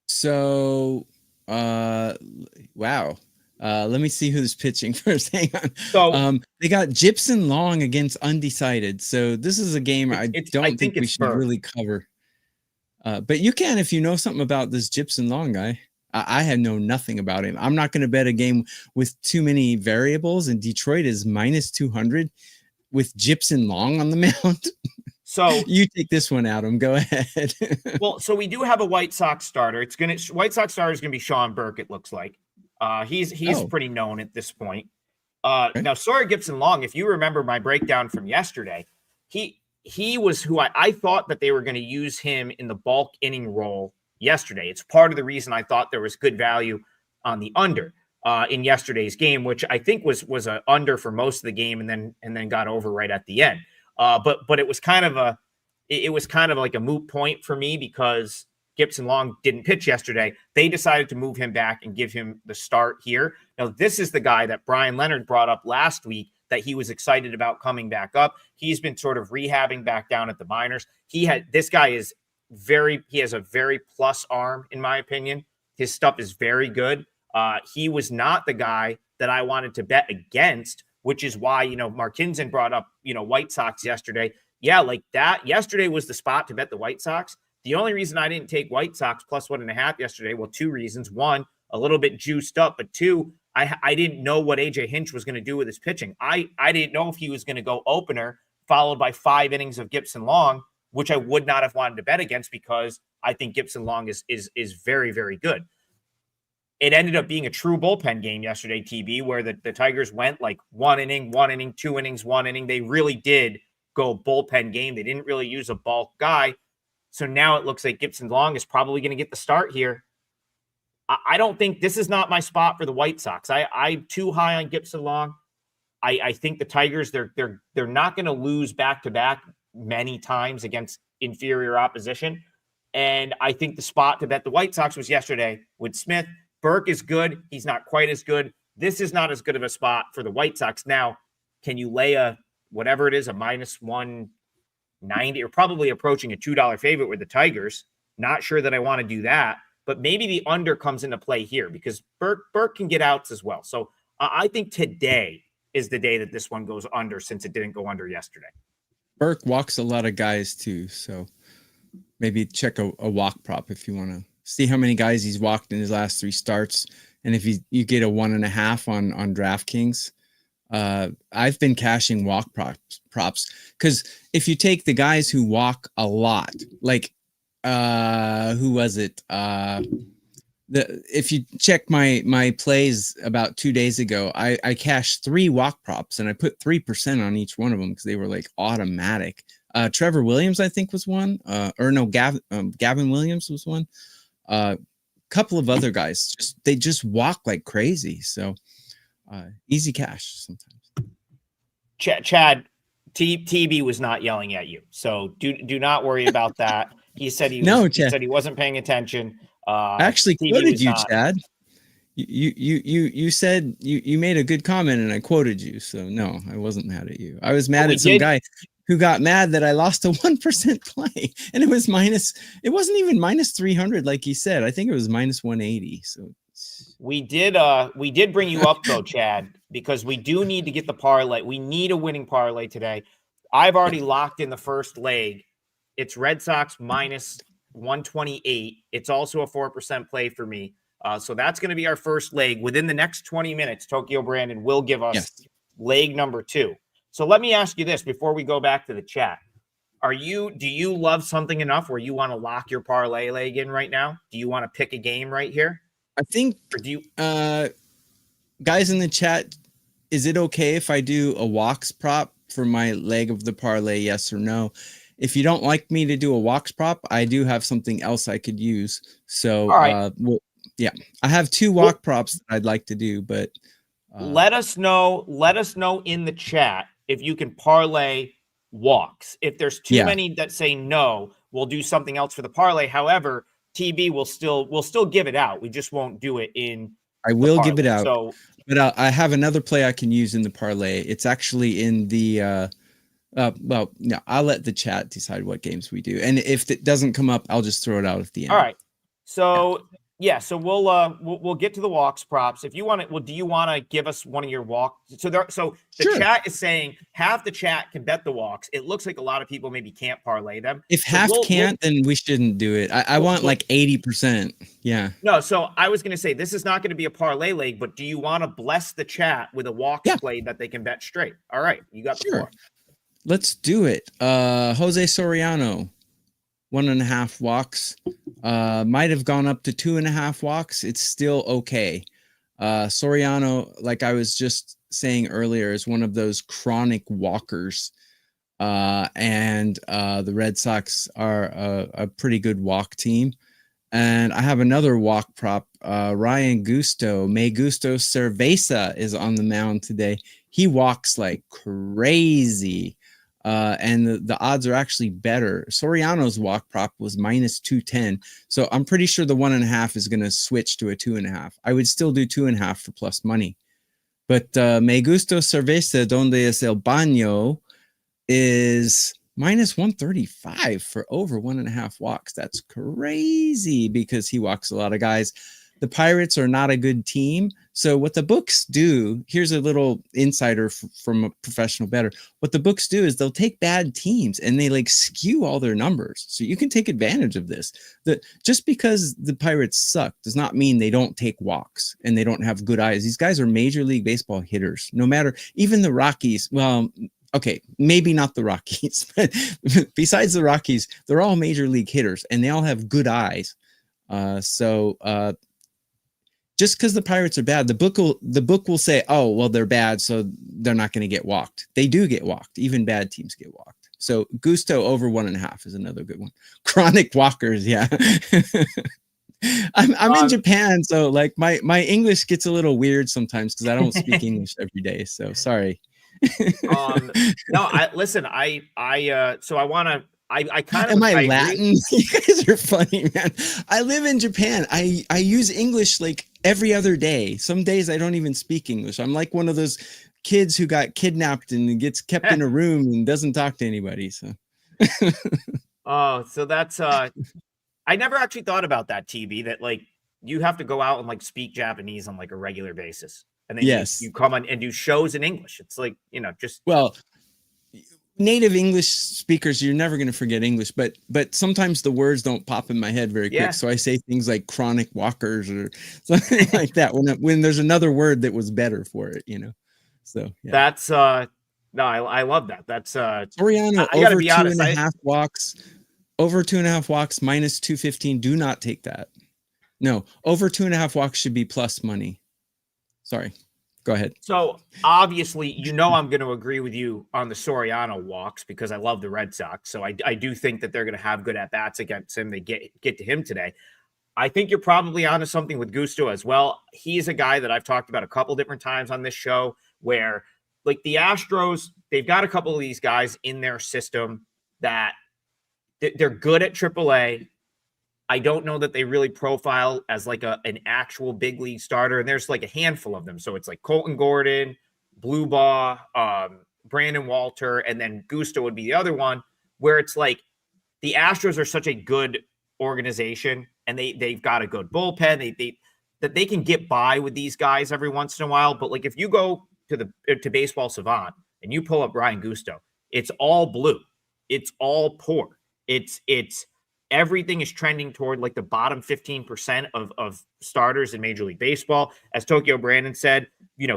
So, wow. Let me see who's pitching first. Hang on. So They got Gibson Long against undecided. So this is a game I don't think we should really cover. But you can if you know something about this Gibson Long guy. I have know nothing about him. I'm not going to bet a game with too many variables, and Detroit is minus 200 with Gibson Long on the mound. So you take this one, Adam. Go ahead. Well, so we do have a White Sox starter. White Sox starter is gonna be Sean Burke. It looks like he's pretty known at this point. Okay. Now, Sawyer Gibson Long, if you remember my breakdown from yesterday, he was who I thought that they were going to use him in the bulk inning role yesterday. It's part of the reason I thought there was good value on the under in yesterday's game, which I think was a under for most of the game, and then got over right at the end. But it was kind of like a moot point for me because Gibson Long didn't pitch yesterday. They decided to move him back and give him the start here. Now, this is the guy that Bryan Leonard brought up last week that he was excited about coming back up. He's been sort of rehabbing back down at the minors. This guy is he has a very plus arm, in my opinion. His stuff is very good. He was not the guy that I wanted to bet against, which is why, Markinson brought up, White Sox yesterday. Yeah, like that. Yesterday was the spot to bet the White Sox. The only reason I didn't take White Sox plus 1.5 yesterday, well, two reasons. One, a little bit juiced up, but two, I didn't know what AJ Hinch was going to do with his pitching. I didn't know if he was going to go opener followed by 5 innings of Gibson Long, which I would not have wanted to bet against because I think Gibson Long is very, very good. It ended up being a true bullpen game yesterday, TB, where the Tigers went like 1 inning, 2 innings, 1 inning. They really did go bullpen game. They didn't really use a bulk guy. So now it looks like Gibson Long is probably going to get the start here. I don't think this is not my spot for the White Sox. I'm too high on Gibson Long. I think the Tigers, they're not going to lose back-to-back many times against inferior opposition. And I think the spot to bet the White Sox was yesterday with Smith. Burke is good. He's not quite as good. This is not as good of a spot for the White Sox. Now, can you lay a minus 190 or probably approaching a $2 favorite with the Tigers? Not sure that I want to do that, but maybe the under comes into play here because Burke can get outs as well. So I think today is the day that this one goes under since it didn't go under yesterday. Burke walks a lot of guys too, so maybe check a walk prop if you want to see how many guys he's walked in his last 3 starts. And if you get a 1.5 on DraftKings, I've been cashing walk props because if you take the guys who walk a lot, like who was it? If you check my plays about 2 days ago, I cashed 3 walk props and I put 3% on each one of them because they were like automatic. Trevor Williams, I think, was one. Gavin Williams was one. Couple of other guys they just walk like crazy. So easy cash sometimes. Chad, TB was not yelling at you, so do not worry about that. He said he said he wasn't paying attention. I actually quoted you, Chad. You said you made a good comment and I quoted you. So no, I wasn't mad at you. I was mad at some guy who got mad that I lost a 1% play and it wasn't even minus 300 like he said. I think it was minus 180. So we did bring you up though, Chad, because we do need to get the parlay. We need a winning parlay today. I've already locked in the first leg. It's Red Sox minus 128. It's also a 4% play for me. So that's going to be our first leg. Within the next 20 minutes, Tokyo Brandon will give us leg number 2. So let me ask you this before we go back to the chat. Do you love something enough where you want to lock your parlay leg in right now? Do you want to pick a game right here? I think, or do you, guys in the chat, is it okay if I do a walks prop for my leg of the parlay? Yes or no? If you don't like me to do a walks prop, I do have something else I could use. So, all right. I have 2 walk props that I'd like to do, but let us know in the chat if you can parlay walks. If there's too many that say no, we'll do something else for the parlay. However, TB will still give it out. We just won't do it in I will give it parlay. out. So But I have another play I can use in the parlay. It's actually in the well, no, I'll let the chat decide what games we do. And if it doesn't come up, I'll just throw it out at the end. all right. So so we'll get to the walks props. If you want to, well, do you want to give us one of your walk? So the Sure. chat is saying half the chat can bet the walks. It looks like a lot of people maybe can't parlay them. If So half can't, then we shouldn't do it. I want like 80%. Yeah. No, so I was going to say this is not going to be a parlay leg, but do you want to bless the chat with a walks play that they can bet straight? All right, you got the floor. Let's do it. Jose Soriano, 1.5 walks. Might have gone up to 2.5 walks. It's still okay. Soriano, like I was just saying earlier, is one of those chronic walkers. And the Red Sox are a pretty good walk team. And I have another walk prop. Ryan Gusto, Me Gusto Cerveza is on the mound today. He walks like crazy. And the odds are actually better. Soriano's walk prop was -210. So I'm pretty sure the 1.5 is going to switch to a 2.5. I would still do 2.5 for plus money. But Me Gusto Cerveza, Donde es el Baño, is -135 for over 1.5 walks. That's crazy because he walks a lot of guys. The Pirates are not a good team. So what the books do, here's a little insider from a professional bettor. What the books do is they'll take bad teams and they like skew all their numbers. So you can take advantage of this. Just because the Pirates suck does not mean they don't take walks and they don't have good eyes. These guys are Major League Baseball hitters. No matter, even the Rockies, well, okay, maybe not the Rockies, but besides the Rockies, they're all Major League hitters and they all have good eyes. Just because the Pirates are bad, the book will say, oh, well, they're bad, so they're not going to get walked. They do get walked. Even bad teams get walked. So Gusto over 1.5 is another good one. Chronic walkers, yeah. I'm in Japan, so like my English gets a little weird sometimes because I don't speak English every day. So sorry. No, listen. So I want to. I kind of am I Latin? You guys are funny, man. I live in Japan. I use English like every other day. Some days I don't even speak English. I'm like one of those kids who got kidnapped and gets kept in a room and doesn't talk to anybody. So so that's I never actually thought about that, TB, that like you have to go out and like speak Japanese on like a regular basis. And then you come on and do shows in English. It's like, just native English speakers, you're never going to forget English, but sometimes the words don't pop in my head very quick. So I say things like chronic walkers or something like that when there's another word that was better for it, So that's no, I love that. That's Soriano over 2.5 walks, over 2.5 walks -215. Do not take that. No, over 2.5 walks should be plus money. Sorry. Go ahead. So obviously, I'm going to agree with you on the Soriano walks because I love the Red Sox. So I do think that they're going to have good at bats against him. They get to him today. I think you're probably onto something with Gusto as well. He's a guy that I've talked about a couple different times on this show where, like the Astros, they've got a couple of these guys in their system that they're good at AAA. I don't know that they really profile as like an actual big league starter. And there's like a handful of them. So it's like Colton Gordon, Blue Baugh, Brandon Walter, and then Gusto would be the other one where it's like the Astros are such a good organization and they've got a good bullpen. That they can get by with these guys every once in a while. But like if you go to Baseball Savant and you pull up Ryan Gusto, it's all blue. It's all poor. It's everything is trending toward like the bottom 15% of starters in Major League Baseball. As Tokyo Brandon said, he's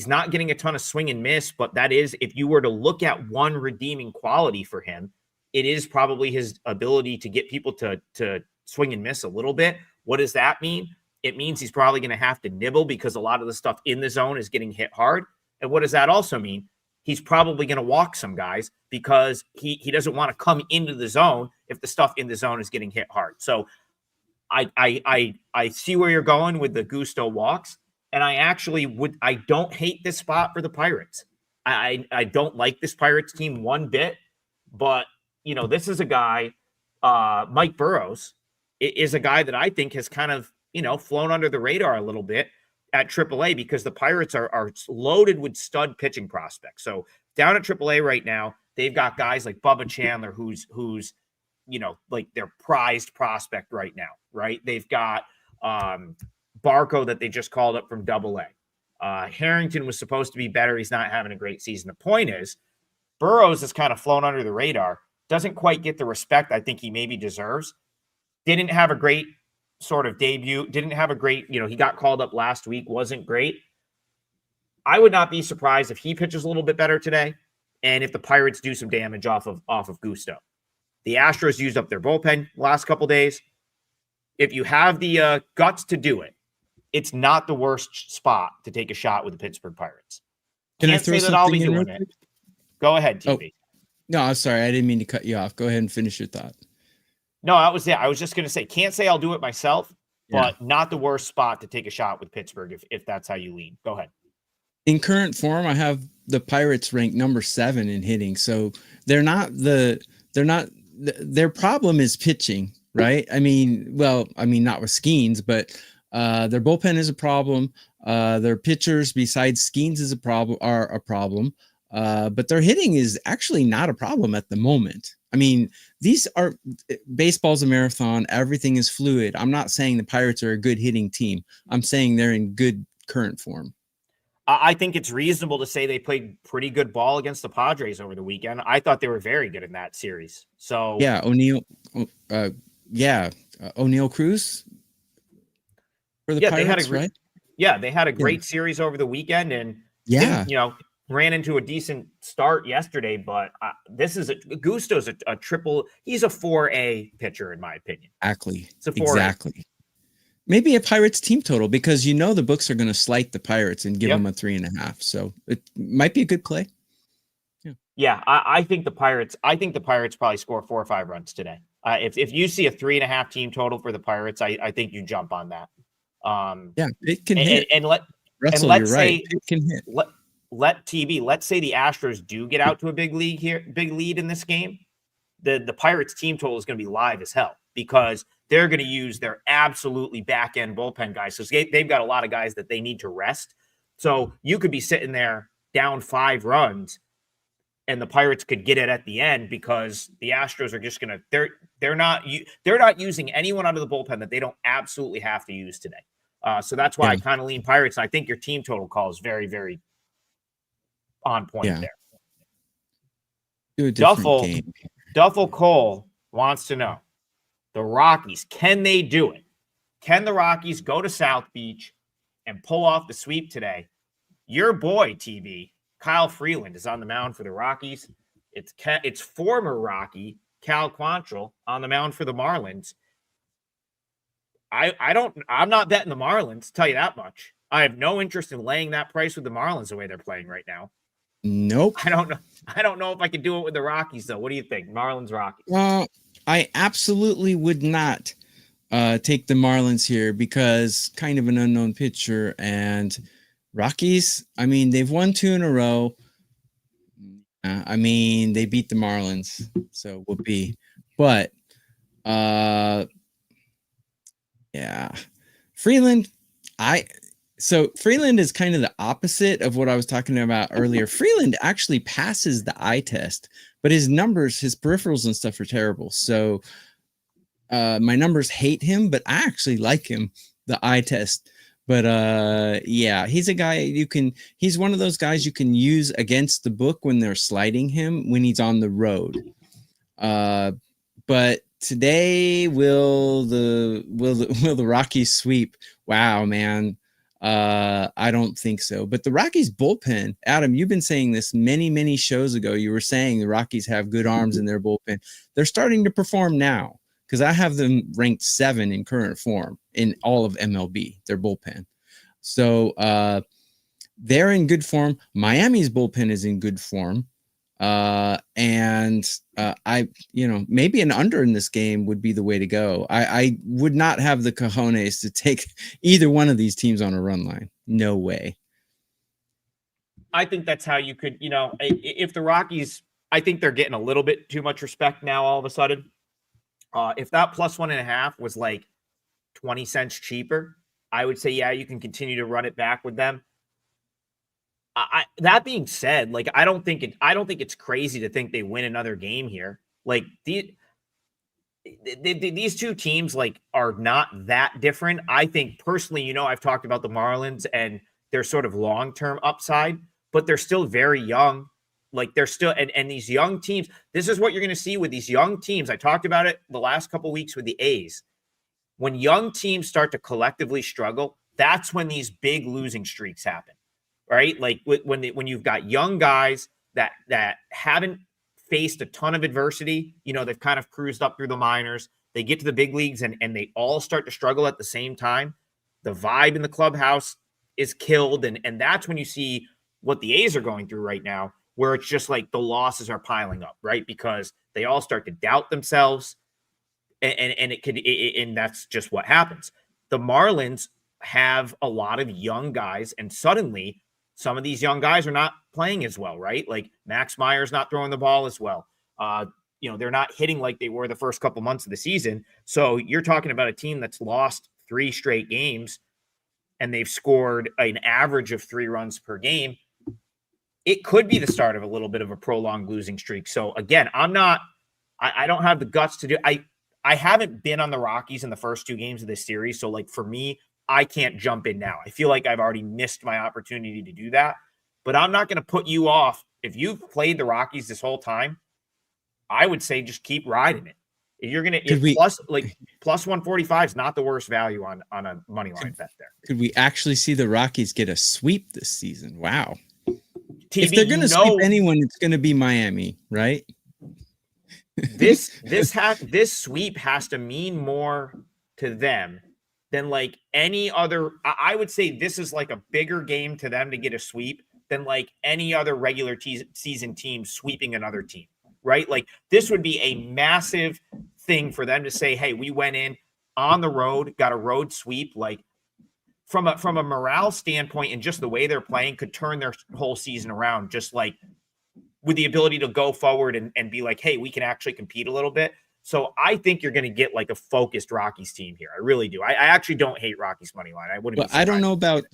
not getting a ton of swing and miss, but that is, if you were to look at one redeeming quality for him, it is probably his ability to get people to swing and miss a little bit. What does that mean? It means he's probably going to have to nibble because a lot of the stuff in the zone is getting hit hard. And what does that also mean? He's probably going to walk some guys because he doesn't want to come into the zone if the stuff in the zone is getting hit hard. So I see where you're going with the Gusto walks, and I don't hate this spot for the Pirates. I don't like this Pirates team one bit, but this is a guy, Mike Burrows is a guy that I think has kind of flown under the radar a little bit at AAA because the Pirates are loaded with stud pitching prospects. So down at AAA right now, they've got guys like Bubba Chandler, who's like their prized prospect right now, right? They've got Barco that they just called up from AA. Harrington was supposed to be better. He's not having a great season. The point is, Burrows has kind of flown under the radar, doesn't quite get the respect I think he maybe deserves. Didn't have a great sort of debut, didn't have a great, he got called up last week, wasn't great. I would not be surprised if he pitches a little bit better today and if the Pirates do some damage off of Gusto. The Astros used up their bullpen last couple days. If you have the guts to do it, it's not the worst spot to take a shot with the Pittsburgh Pirates. Can't say that I'll be doing it. Go ahead, TV. Oh, no, I'm sorry. I didn't mean to cut you off. Go ahead and finish your thought. No, that was it. I was just going to say, can't say I'll do it myself, but not the worst spot to take a shot with Pittsburgh if that's how you lean. Go ahead. In current form, I have the Pirates ranked number 7 in hitting. So their problem is pitching, right? I mean, not with Skeens, but their bullpen is a problem. Their pitchers, besides Skeens, are a problem. But their hitting is actually not a problem at the moment. I mean, baseball's a marathon. Everything is fluid. I'm not saying the Pirates are a good hitting team. I'm saying they're in good current form. I think it's reasonable to say they played pretty good ball against the Padres over the weekend. I thought they were very good in that series. So yeah, O'Neal Cruz for the Pirates, right? Yeah, they had a great series over the weekend, and ran into a decent start yesterday. But Gusto's a triple. He's a 4A pitcher in my opinion. Exactly. It's a 4A. Exactly. Maybe a Pirates team total because the books are going to slight the Pirates and give them a 3.5. So it might be a good play. Yeah. I think the Pirates probably score 4 or 5 runs today. If you see a 3.5 team total for the Pirates, I think you jump on that. It can hit. Let's say it can hit. Let's say the Astros do get out to a big lead in this game. The Pirates team total is going to be live as hell because they're going to use their absolutely back-end bullpen guys. So they've got a lot of guys that they need to rest. So you could be sitting there down 5 runs and the Pirates could get it at the end because the Astros are just going to they're not using anyone out of the bullpen that they don't absolutely have to use today. So that's why I kind of lean Pirates. And I think your team total call is very, very on point there. Duffel Cole wants to know, the Rockies, can they do it? Can the Rockies go to South Beach and pull off the sweep today? Your boy, TV, Kyle Freeland, is on the mound for the Rockies. It's former Rocky Cal Quantrill on the mound for the Marlins. I'm not betting the Marlins, tell you that much. I have no interest in laying that price with the Marlins the way they're playing right now. Nope. I don't know if I can do it with the Rockies though. What do you think? Marlins, Rockies. I absolutely would not take the Marlins here because kind of an unknown pitcher, and Rockies, I mean, they've won 2 in a row. I mean, they beat the Marlins, so whoopee. But Freeland, Freeland is kind of the opposite of what I was talking about earlier. Freeland actually passes the eye test, but his numbers, his peripherals and stuff are terrible. So my numbers hate him, but I actually like him, the eye test. But he's a guy he's one of those guys you can use against the book when they're sliding him when he's on the road. But today, will the Rockies sweep? Wow, man. I don't think so. But the Rockies bullpen, Adam, you've been saying this many shows ago. You were saying the Rockies have good arms in their bullpen. They're starting to perform now because I have them ranked 7 in current form in all of MLB, their bullpen. So they're in good form. Miami's bullpen is in good form. Maybe an under in this game would be the way to go. I would not have the cojones to take either one of these teams on a run line. No way. I think that's how you could, if the Rockies, I think they're getting a little bit too much respect now all of a sudden. If that +1.5 was like 20 cents cheaper, I would say, yeah, you can continue to run it back with them. That being said, like, I don't think it's crazy to think they win another game here. Like, these two teams, like, are not that different. I think personally, I've talked about the Marlins and their sort of long-term upside, but they're still very young. Like, they're still, and these young teams, this is what you're going to see with these young teams. I talked about it the last couple of weeks with the A's. When young teams start to collectively struggle, that's when these big losing streaks happen, right? Like, when you've got young guys that haven't faced a ton of adversity, they've kind of cruised up through the minors, they get to the big leagues and they all start to struggle at the same time. The vibe in the clubhouse is killed, and that's when you see what the A's are going through right now, where it's just like the losses are piling up, right? Because they all start to doubt themselves, and that's just what happens. The Marlins have a lot of young guys, and suddenly some of these young guys are not playing as well, right? Like Max Meyer's not throwing the ball as well. They're not hitting like they were the first couple months of the season. So you're talking about a team that's lost 3 straight games and they've scored an average of 3 runs per game. It could be the start of a little bit of a prolonged losing streak. So again, I don't have the guts to do. I haven't been on the Rockies in the first 2 games of this series. So like for me, I can't jump in now. I feel like I've already missed my opportunity to do that, but I'm not going to put you off. If you've played the Rockies this whole time, I would say just keep riding it. If you're going to plus 145 is not the worst value on a money line bet there. Could we actually see the Rockies get a sweep this season? Wow. TV, if they're going to sweep anyone, it's going to be Miami, right? This sweep has to mean more to them than like any other. I would say this is like a bigger game to them to get a sweep than like any other regular season team sweeping another team, right? Like this would be a massive thing for them to say, hey, we went in on the road, got a road sweep. Like from a morale standpoint and just the way they're playing could turn their whole season around, just like with the ability to go forward and be like, hey, we can actually compete a little bit. So I think you're going to get like a focused Rockies team here. I really do. I actually don't hate Rockies money line. I wouldn't. Well, I don't know about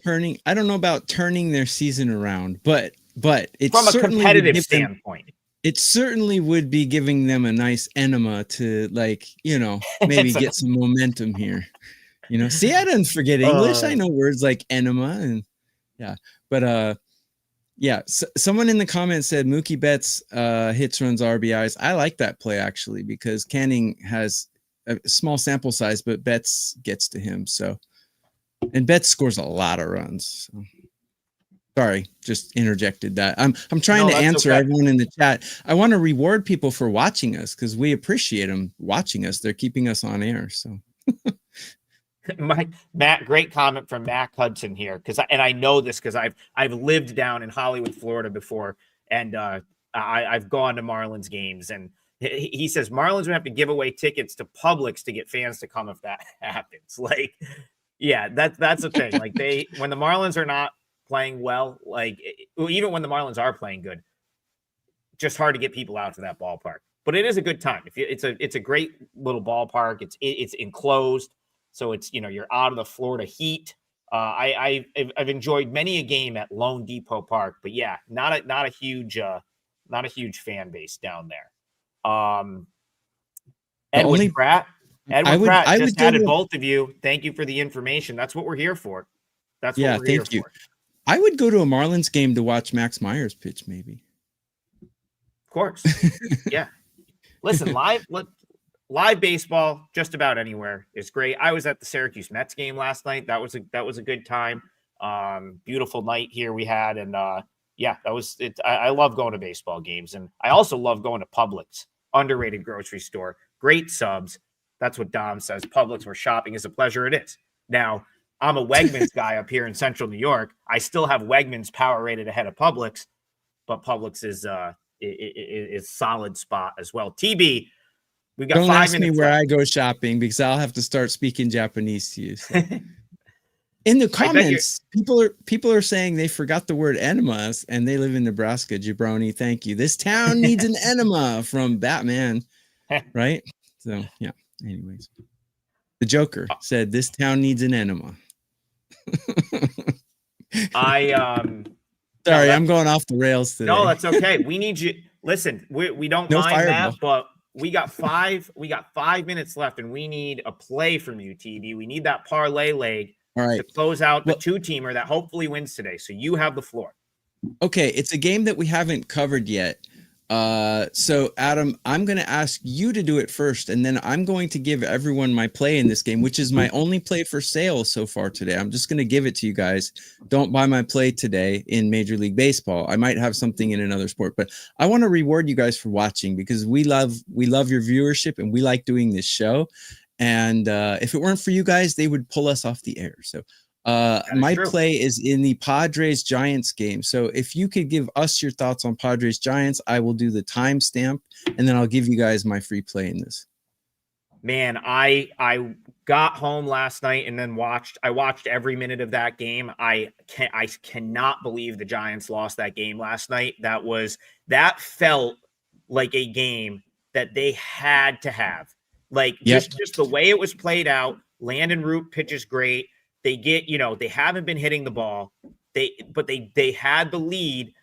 turning their season around, but it's from a competitive standpoint. It certainly would be giving them a nice enema to maybe get some momentum here. See, I didn't forget English. I know words like enema and yeah, but someone in the comments said Mookie Betts hits, runs, RBIs. I like that play actually because Canning has a small sample size, but Betts gets to him. So, and Betts scores a lot of runs. So. Sorry, just interjected that. I'm trying to answer everyone in the chat. I want to reward people for watching us because we appreciate them watching us. They're keeping us on air. So. Matt, great comment from Mac Hudson here because I know this because I've lived down in Hollywood, Florida before, and I've gone to Marlins games, and he says Marlins would have to give away tickets to Publix to get fans to come if that happens. Like, yeah, that's the thing. Like when the Marlins are not playing well, like even when the Marlins are playing good, just hard to get people out to that ballpark. But it is a good time. It's a great little ballpark. It's enclosed. So it's, you're out of the Florida heat. I've enjoyed many a game at Lone Depot Park, but yeah, not a huge fan base down there. Edwin Pratt just added both of you. Thank you for the information. That's what we're here for. That's what we're here for. I would go to a Marlins game to watch Max Myers pitch, maybe. Of course. Yeah. Listen, live baseball just about anywhere is great. I was at the Syracuse Mets game last night. That was a good time. Beautiful night here we had, and that was it. I love going to baseball games, and I also love going to Publix, underrated grocery store. Great subs. That's what Dom says. Publix, where shopping is a pleasure. It is. Now, I'm a Wegmans guy up here in Central New York. I still have Wegmans power rated ahead of Publix, but Publix is solid spot as well. TB. We got Don't 5 ask minutes me where left. I go shopping because I'll have to start speaking Japanese to you. So. In the comments, people are saying they forgot the word enemas and they live in Nebraska. Jabroni, thank you. This town needs an enema from Batman, right? So yeah. Anyways, The Joker said, "This town needs an enema." Sorry, No, I'm going off the rails today. no, that's okay. We need you. Listen, we don't No mind fireball. that, but we got 5 minutes left, and we need a play from you, TB. We need that parlay leg All right. to close out the two-teamer that hopefully wins today. So you have the floor. Okay, it's a game that we haven't covered yet. So Adam, I'm going to ask you to do it first, and then I'm going to give everyone my play in this game, which is my only play for sale so far today. I'm just going to give it to you guys. Don't buy my play today in Major League Baseball. I might have something in another sport, but I want to reward you guys for watching, because we love your viewership and we like doing this show. And if it weren't for you guys, they would pull us off the air. So my play is in the Padres Giants game. So if you could give us your thoughts on Padres Giants, I will do the timestamp, and then I'll give you guys my free play in this. Man, I got home last night and then watched every minute of that game. I cannot believe the Giants lost that game last night. That felt like a game that they had to have. Like just the way it was played out. Landon Root pitches great. They get, they haven't been hitting the ball. But they had the lead.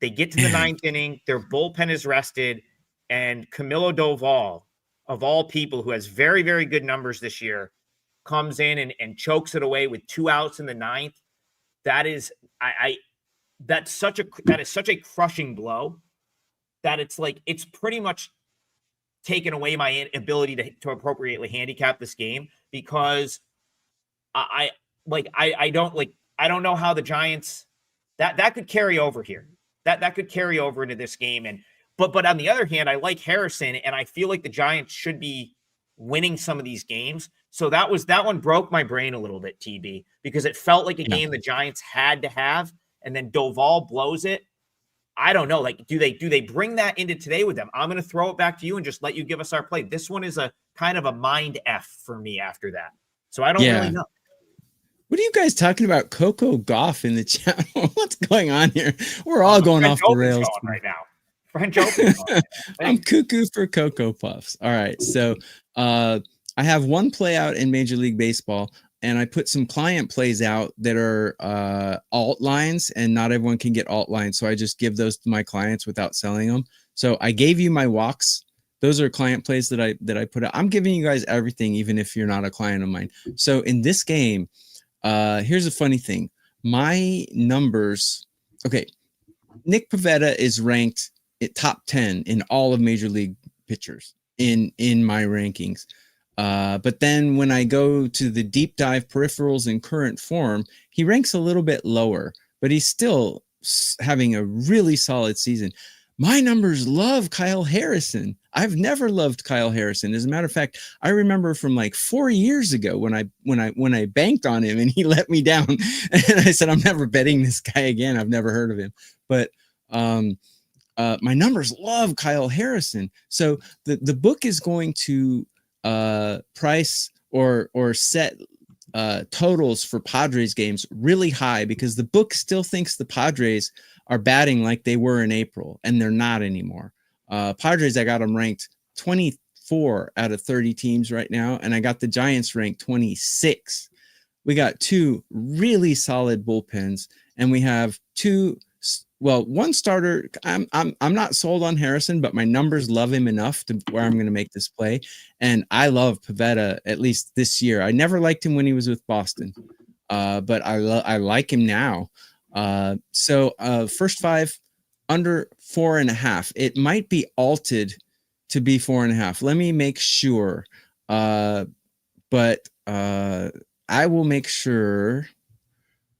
They get to the ninth inning. Their bullpen is rested. And Camilo Doval, of all people, who has very, very good numbers this year, comes in and chokes it away with 2 outs in the ninth. That is such a crushing blow that it's pretty much taken away my ability to appropriately handicap this game, because I don't know how the Giants that could carry over here. That could carry over into this game. But on the other hand, I like Harrison, and I feel like the Giants should be winning some of these games. So that one broke my brain a little bit, TB, because it felt like a game the Giants had to have, and then Doval blows it. I don't know. Do they bring that into today with them? I'm going to throw it back to you and just let you give us our play. This one is a kind of a mind F for me after that. So I don't really know. What are you guys talking about? Coco Goff in the channel? What's going on here? We're all going off the rails right now. French Open. I'm cuckoo for Cocoa Puffs. All right. So I have one play out in Major League Baseball, and I put some client plays out that are alt lines, and not everyone can get alt lines. So I just give those to my clients without selling them. So I gave you my walks. Those are client plays that I put out. I'm giving you guys everything, even if you're not a client of mine. So in this game, here's a funny thing. My numbers. Okay. Nick Pivetta is ranked at top 10 in all of Major League pitchers in my rankings. But then when I go to the deep dive peripherals and current form, he ranks a little bit lower, but he's still having a really solid season. My numbers love Kyle Harrison. I've never loved Kyle Harrison. As a matter of fact, I remember from like 4 years ago when I banked on him and he let me down, and I said, I'm never betting this guy again. I've never heard of him. But my numbers love Kyle Harrison. So the book is going to price or set totals for Padres games really high, because the book still thinks the Padres are batting like they were in April, and they're not anymore. Padres, I got them ranked 24 out of 30 teams right now, and I got the Giants ranked 26. We got two really solid bullpens, and we have one starter. I'm not sold on Harrison, but my numbers love him enough to where I'm going to make this play. And I love Pivetta, at least this year. I never liked him when he was with Boston, but I like him now. So first 5 under 4.5. It might be altered to be 4.5. Let me make sure. But I will make sure.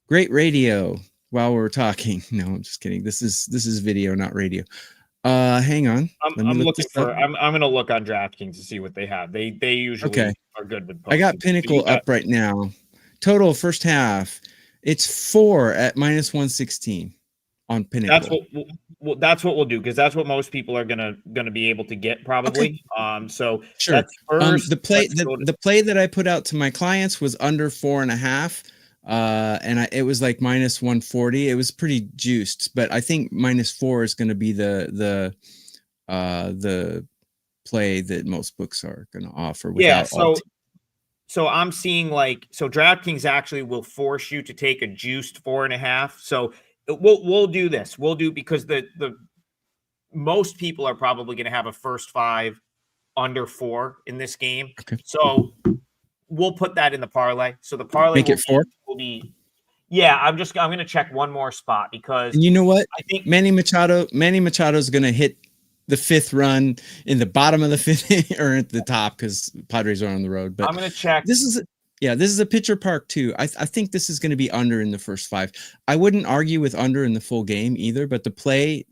Great radio. While we're talking. No, I'm just kidding. This is video, not radio. Hang on. I'm gonna look on DraftKings to see what they have. They usually are good with posting. I got Pinnacle up right now. Total first half. It's 4 at -116 on Pinnacle. That's what we'll do, because that's what most people are gonna be able to get probably. Okay. So sure. The play that I put out to my clients was under 4.5. And it was like -140. It was pretty juiced, but I think -4 is going to be the play that most books are going to offer. Yeah. So So I'm seeing so DraftKings actually will force you to take a juiced 4.5. So we'll do this. We'll do, because the most people are probably going to have a first five under 4 in this game. Okay. So we'll put that in the parlay. So the parlay Make it 4. Will be yeah. I'm going to check one more spot, because And you know what? I think Manny Machado's going to hit the 5th run in the bottom of the 5th or at the top, because Padres are on the road. But I'm going to check. This is a pitcher park too. I think this is going to be under in the first 5. I wouldn't argue with under in the full game either, but the play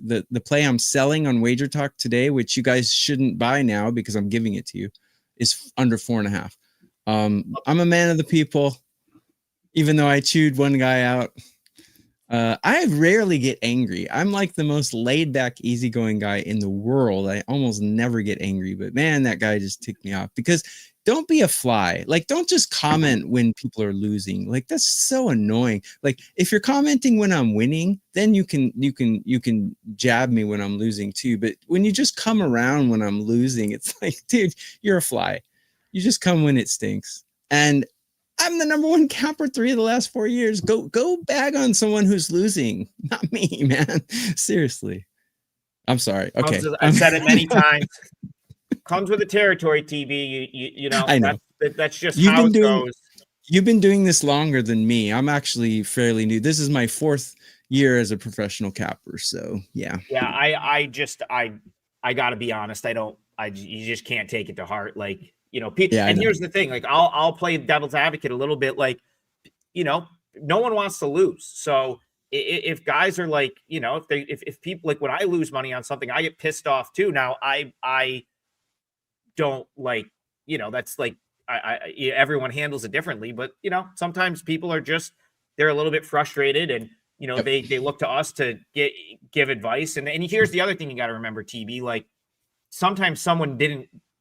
I'm selling on WagerTalk today, which you guys shouldn't buy now because I'm giving it to you, is under 4.5. I'm a man of the people, even though I chewed one guy out. I rarely get angry. I'm like the most laid back, easygoing guy in the world. I almost never get angry, but man, that guy just ticked me off. Because don't be a fly. Like, don't just comment when people are losing. Like, that's so annoying. Like, if you're commenting when I'm winning, then you can jab me when I'm losing too. But when you just come around when I'm losing, it's like, dude, you're a fly. You just come when it stinks. And I'm the number 1 capper 3 of the last 4 years. Go bag on someone who's losing, not me, man. Seriously. I'm sorry. Okay. I've said it many times. Comes with the territory, TB. You know, I know. That's just how it goes. You've been doing this longer than me. I'm actually fairly new. This is my 4th year as a professional capper. So yeah. Yeah. I gotta be honest. You just can't take it to heart. Like, you know, and here's the thing, like I'll play devil's advocate a little bit. Like, you know, no one wants to lose. So if guys are like, you know, if people, like, when I lose money on something, I get pissed off too. Now I don't, like, you know, that's like, everyone handles it differently, but you know, sometimes people are just, they're a little bit frustrated, and you know, they look to us to give advice. And here's the other thing you got to remember, TB, like sometimes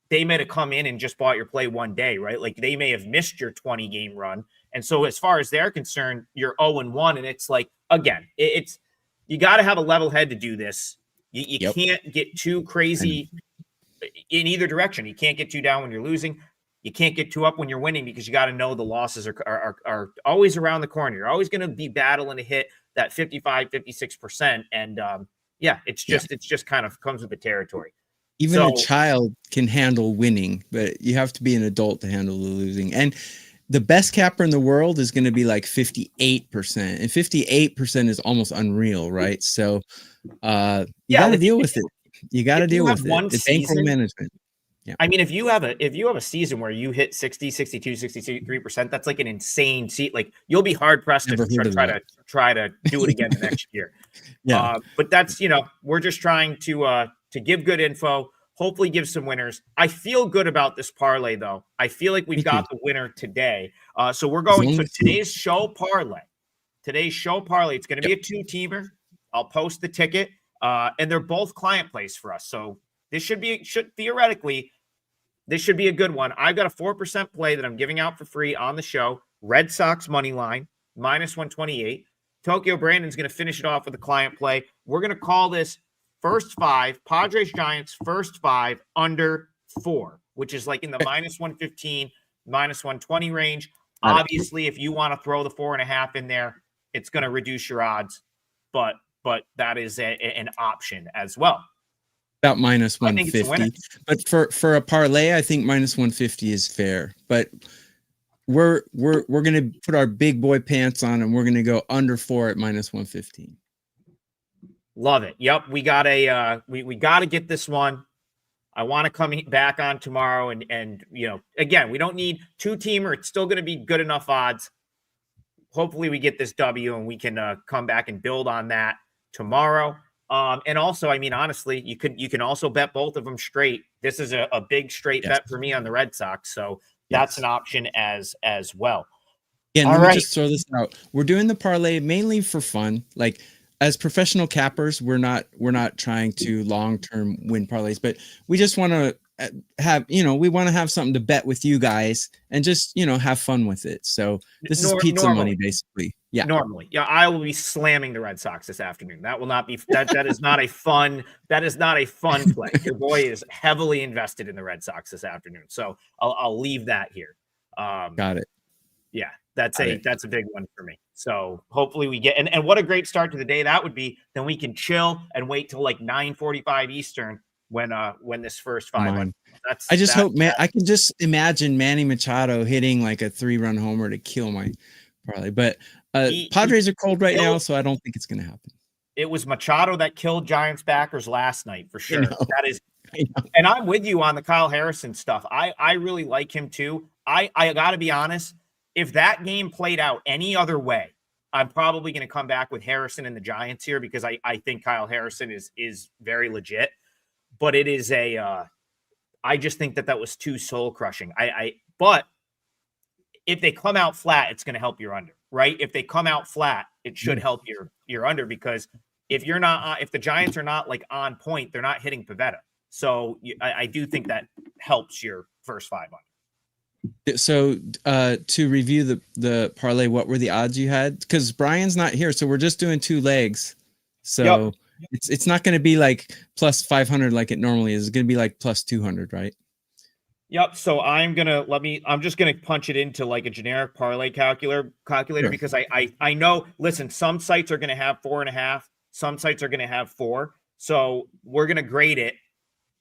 they may have come in and just bought your play one day, right? Like they may have missed your 20 game run. And so as far as they're concerned, you're 0-1. And it's like, again, you got to have a level head to do this. You can't get too crazy in either direction. You can't get too down when you're losing. You can't get too up when you're winning, because you got to know the losses are always around the corner. You're always going to be battling to hit that 55, 56%. And it's just kind of comes with the territory. Even a child can handle winning, but you have to be an adult to handle the losing. And the best capper in the world is going to be like 58%. And 58% is almost unreal, right? So you got to deal with it. You got to deal with it. It's bankroll management. Yeah. I mean, if you have a season where you hit 60, 62, 63%, that's like an insane seat. Like, you'll be hard pressed to try to do it again the next year. Yeah. But that's, you know, we're just trying to give good info, hopefully give some winners. I feel good about this parlay, though. I feel like we've got the winner today. So we're going to today's show parlay. It's going to be a 2-teamer. I'll post the ticket, and they're both client plays for us. So this should theoretically be a good one. I've got a 4% play that I'm giving out for free on the show. Red Sox money line, -128. Tokyo Brandon's going to finish it off with a client play. We're going to call this first 5, Padres Giants first 5 under 4, which is like in the -115, -120 range. Obviously, if you want to throw the 4.5 in there, it's going to reduce your odds, but that is an option as well. About -150, but for a parlay, I think -150 is fair. But we're going to put our big boy pants on, and we're going to go under 4 at -115. Love it. Yep. We got we got to get this one. I want to come back on tomorrow, and you know, again, we don't need 2-teamer. It's still going to be good enough odds. Hopefully we get this W, and we can come back and build on that tomorrow. And also, I mean, honestly, you can also bet both of them straight. This is a big straight bet for me on the Red Sox. So that's an option as well. Yeah. Let me just throw this out. We're doing the parlay mainly for fun. Like, as professional cappers, we're not trying to long-term win parlays, but we just want to have, you know, we want to have something to bet with you guys and just, you know, have fun with it. So this is pizza money, basically. Yeah. Normally. Yeah. I will be slamming the Red Sox this afternoon. That will not be, that is not a fun play. Your boy is heavily invested in the Red Sox this afternoon. So I'll leave that here. Got it. Yeah, that's a big one for me. So hopefully we get and what a great start to the day that would be. Then we can chill and wait till like 9:45 Eastern when this first 5. I just hope, man. I can just imagine Manny Machado hitting like a 3-run homer to kill my parlay. But Padres are cold right now, so I don't think it's going to happen. It was Machado that killed Giants backers last night for sure. That is, and I'm with you on the Kyle Harrison stuff. I really like him too. I got to be honest. If that game played out any other way, I'm probably going to come back with Harrison and the Giants here because I think Kyle Harrison is very legit. But it is I just think that was too soul crushing. But if they come out flat, it's going to help your under, right? If they come out flat, it should help your under because if the Giants are not like on point, they're not hitting Pivetta. So I do think that helps your first 5 under. So to review the parlay, what were the odds you had? Because Bryan's not here, so we're just doing 2 legs. So it's not going to be like plus 500 like it normally is. It's going to be like plus 200, right? Yep. So I'm just gonna punch it into like a generic parlay calculator because I know. Listen, some sites are gonna have 4.5, some sites are gonna have 4. So we're gonna grade it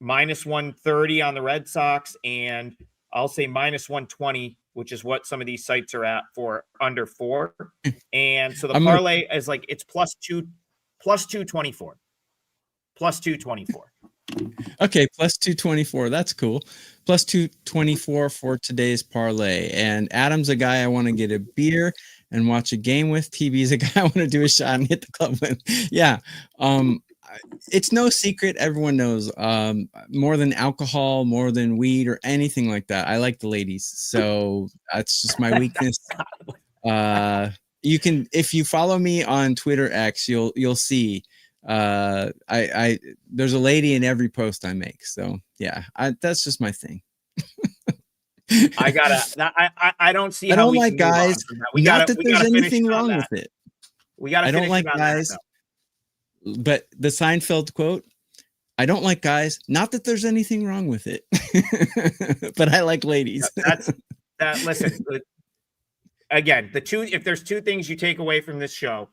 minus 130 on the Red Sox and I'll say minus 120, which is what some of these sites are at for under 4. And so the parlay is like it's plus 224. Plus 224. Okay, plus 224. That's cool. Plus 224 for today's parlay. And Adam's a guy I want to get a beer and watch a game with. TB's a guy I want to do a shot and hit the club with. Yeah. It's no secret. Everyone knows more than alcohol, more than weed or anything like that. I like the ladies. So that's just my weakness. You can, if you follow me on Twitter X, you'll see there's a lady in every post I make. So yeah, that's just my thing. I don't see. I don't like guys. Not that there's anything wrong with it. I don't like guys. But the Seinfeld quote, I don't like guys. Not that there's anything wrong with it, but I like ladies. Listen, again, if there's 2 things you take away from this show,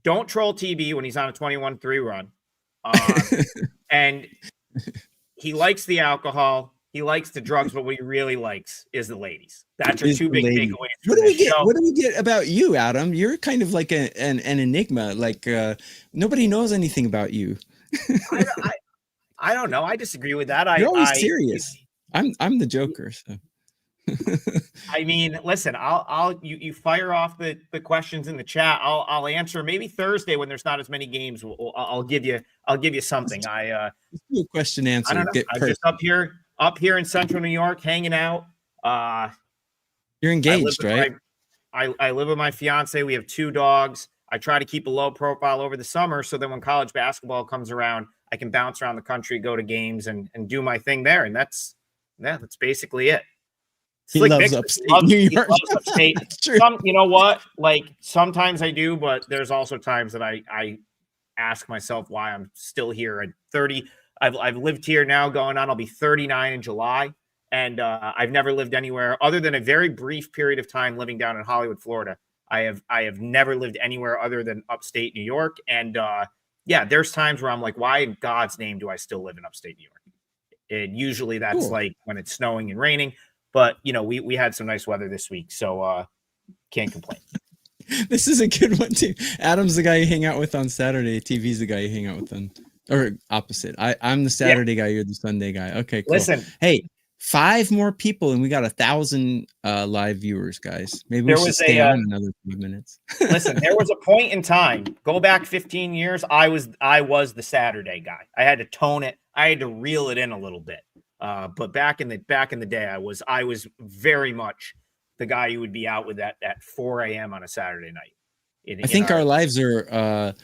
don't troll TB when he's on a 21-3 run. And he likes the alcohol. He likes the drugs, but what he really likes is the ladies. That's your 2 big takeaways. What do we get about you, Adam? You're kind of like an enigma. Like nobody knows anything about you. I don't know. I disagree with that. You're always serious. I'm the joker. So. I mean, listen, you fire off the questions in the chat. I'll answer maybe Thursday when there's not as many games. I'll give you something. Let's do a question answer. I don't know. I'm just up here in Central New York, hanging out. You're engaged, right? I live with my fiance. We have 2 dogs. I try to keep a low profile over the summer, so then when college basketball comes around, I can bounce around the country, go to games, and do my thing there. And that's basically it. He loves upstate New York. He loves upstate. You know what? Like sometimes I do, but there's also times that I ask myself why I'm still here at 30. I've lived here now going on. I'll be 39 in July, and I've never lived anywhere other than a very brief period of time living down in Hollywood, Florida. I have never lived anywhere other than upstate New York, and there's times where I'm like, why in God's name do I still live in upstate New York? And usually that's cool. Like when it's snowing and raining. But, we had some nice weather this week, so can't complain. This is a good one, too. Adam's the guy you hang out with on Saturday. TV's the guy you hang out with on – or opposite. I'm the Saturday guy. You're the Sunday guy. Okay, cool. Listen. Hey, 5 more people, and we got 1,000 live viewers, guys. Maybe we should stay on another 3 minutes. Listen, there was a point in time, go back 15 years, I was the Saturday guy. I had to tone it. I had to reel it in a little bit. But back in the day, I was very much the guy who would be out with at 4 a.m. on a Saturday night. I think our lives are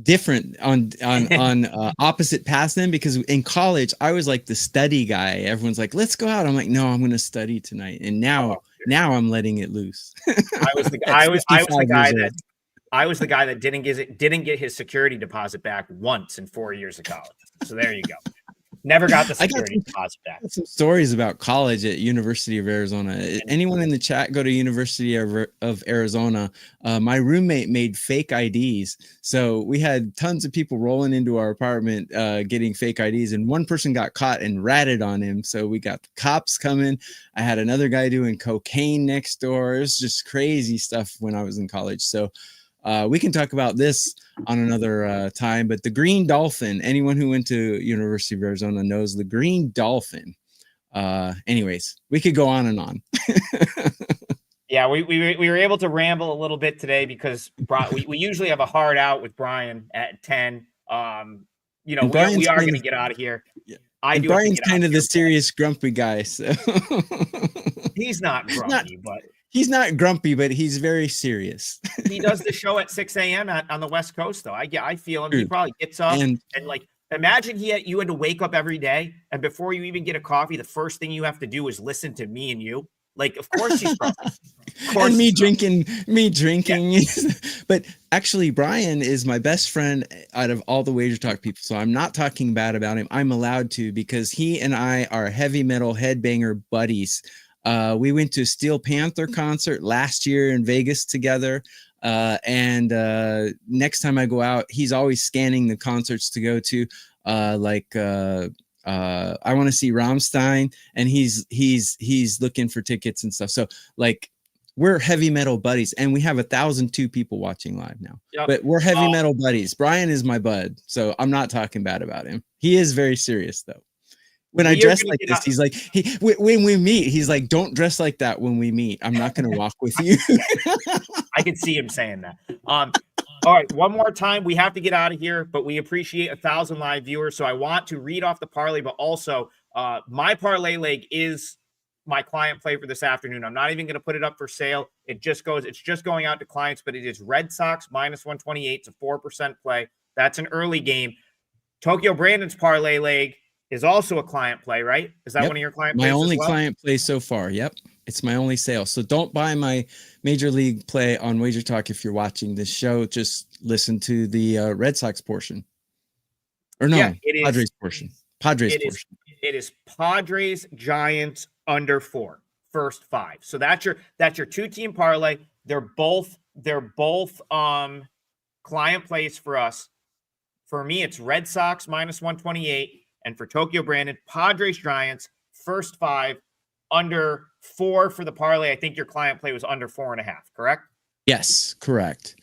different on opposite paths then, because in college I was like the study guy. Everyone's like, let's go out. I'm like, no, I'm going to study tonight. And now I'm letting it loose. I was the guy that didn't get his security deposit back once in 4 years of college. So there you go. Never got the I got security deposit back. some stories about college at University of Arizona. Anyone in the chat go to University of Arizona? My roommate made fake IDs, so we had tons of people rolling into our apartment getting fake IDs, and one person got caught and ratted on him. So we got the cops coming. I had another guy doing cocaine next door. It was just crazy stuff when I was in college. So we can talk about this on another time, but the Green Dolphin, anyone who went to University of Arizona knows the Green Dolphin. Anyways, we could go on and on. Yeah, we were able to ramble a little bit today because we usually have a hard out with Bryan at 10. We are going to get out of here. Yeah. I do. Brian's kind of the serious, grumpy guy. So he's not grumpy, but he's not grumpy, but he's very serious. He does the show at 6 a.m. on the West Coast, though. I feel him. He probably gets up and like, imagine you had to wake up every day, and before you even get a coffee, the first thing you have to do is listen to me and you. Like, of course he's grumpy. And me drinking. Yeah. But actually, Bryan is my best friend out of all the WagerTalk people. So I'm not talking bad about him. I'm allowed to, because he and I are heavy metal headbanger buddies. We went to Steel Panther concert last year in Vegas together. And next time I go out, he's always scanning the concerts to go to, I want to see Rammstein, and he's looking for tickets and stuff. So like, we're heavy metal buddies, and we have 1,002 people watching live now. Yep. But we're heavy metal buddies. Bryan is my bud, so I'm not talking bad about him. He is very serious though. When I dress like this, he's like, when we meet, he's like, don't dress like that when we meet. I'm not going to walk with you. I can see him saying that. All right, one more time. We have to get out of here, but we appreciate 1,000 live viewers. So I want to read off the parlay, but also my parlay leg is my client play for this afternoon. I'm not even going to put it up for sale. It's just going out to clients, but it is Red Sox minus 128. It's a 4% play. That's an early game. Tokyo Brandon's parlay leg is also a client play, right? Is that one of your client plays? My only client play so far. Yep. It's my only sale. So don't buy my major league play on WagerTalk if you're watching this show. Just listen to the Red Sox portion. Or no, Padres portion. Padres portion. It is Padres Giants under 4, first 5. So that's your 2-team parlay. They're both client plays for us. For me, it's Red Sox minus 128. And for Tokyo Brandon, Padres Giants, first 5, under 4 for the parlay. I think your client play was under 4.5, correct? Yes, correct.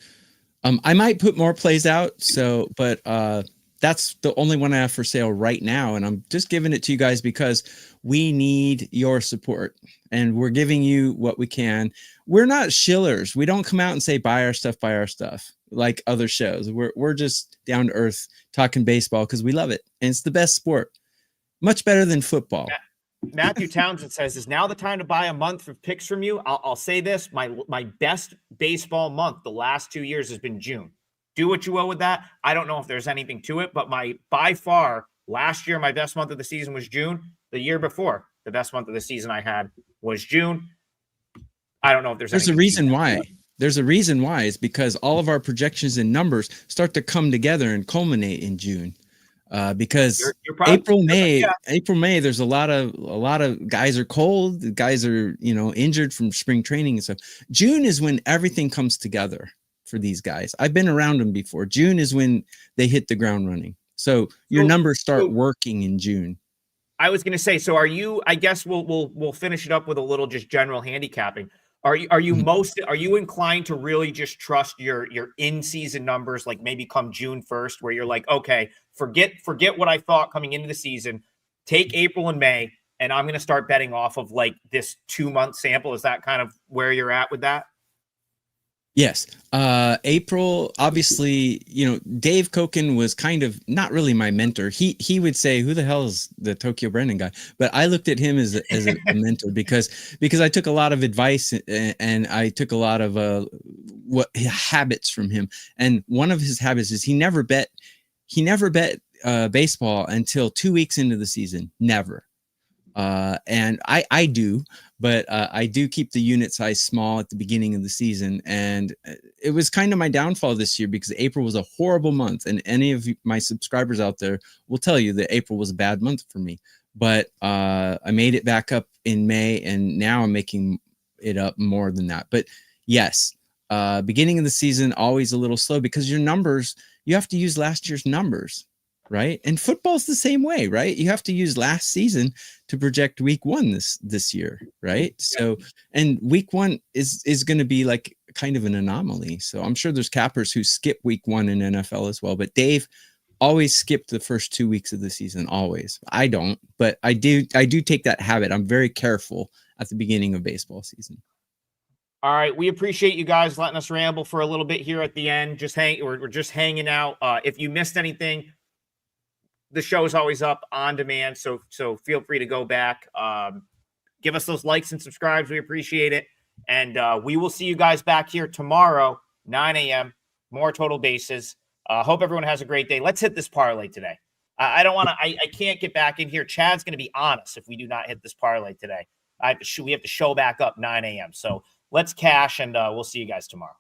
I might put more plays out, but that's the only one I have for sale right now. And I'm just giving it to you guys because we need your support, and we're giving you what we can. We're not shillers. We don't come out and say, buy our stuff like other shows. We're just down to earth talking baseball because we love it. And it's the best sport. Much better than football. Matthew Townsend says, is now the time to buy a month of picks from you? I'll say this. My best baseball month the last 2 years has been June. Do what you will with that. I don't know if there's anything to it, but by far last year, my best month of the season was June. The year before, the best month of the season I had was June. I don't know if there's a reason why. There's a reason why. It's because all of our projections and numbers start to come together and culminate in June. Because you're probably, April, May, there's a lot of guys are cold. Guys are, injured from spring training and stuff. June is when everything comes together for these guys. I've been around them before. June is when they hit the ground running. So your numbers start working in June. I was going to say, so are you, I guess we'll finish it up with a little just general handicapping. Are you inclined to really just trust your in-season numbers, like maybe come June 1st, where you're like, okay, forget what I thought coming into the season, take April and May, and I'm going to start betting off of like this 2-month sample? Is that kind of where you're at with that? Yes. April, obviously, Dave Koken was kind of not really my mentor. He would say, who the hell is the Tokyo Brandon guy? But I looked at him as a mentor because I took a lot of advice and I took a lot of habits from him. And one of his habits is he never bet baseball until 2 weeks into the season. Never. And I do, but I do keep the unit size small at the beginning of the season. And it was kind of my downfall this year because April was a horrible month. And any of my subscribers out there will tell you that April was a bad month for me. But I made it back up in May, and now I'm making it up more than that. But yes, beginning of the season, always a little slow because your numbers, you have to use last year's numbers. Right. And football's the same way, right? You have to use last season to project week one this year. Right. So, and week one is going to be like kind of an anomaly. So I'm sure there's cappers who skip week one in NFL as well. But Dave always skipped the first 2 weeks of the season. Always. I don't, but I do take that habit. I'm very careful at the beginning of baseball season. All right, we appreciate you guys letting us ramble for a little bit here at the end. We're just hanging out. If you missed anything, the show is always up on demand, so feel free to go back. Give us those likes and subscribes. We appreciate it. And we will see you guys back here tomorrow, 9 a.m., more total bases. Hope everyone has a great day. Let's hit this parlay today. I don't want to – I can't get back in here. Chad's going to be on us if we do not hit this parlay today. We have to show back up 9 a.m. So let's cash, and we'll see you guys tomorrow.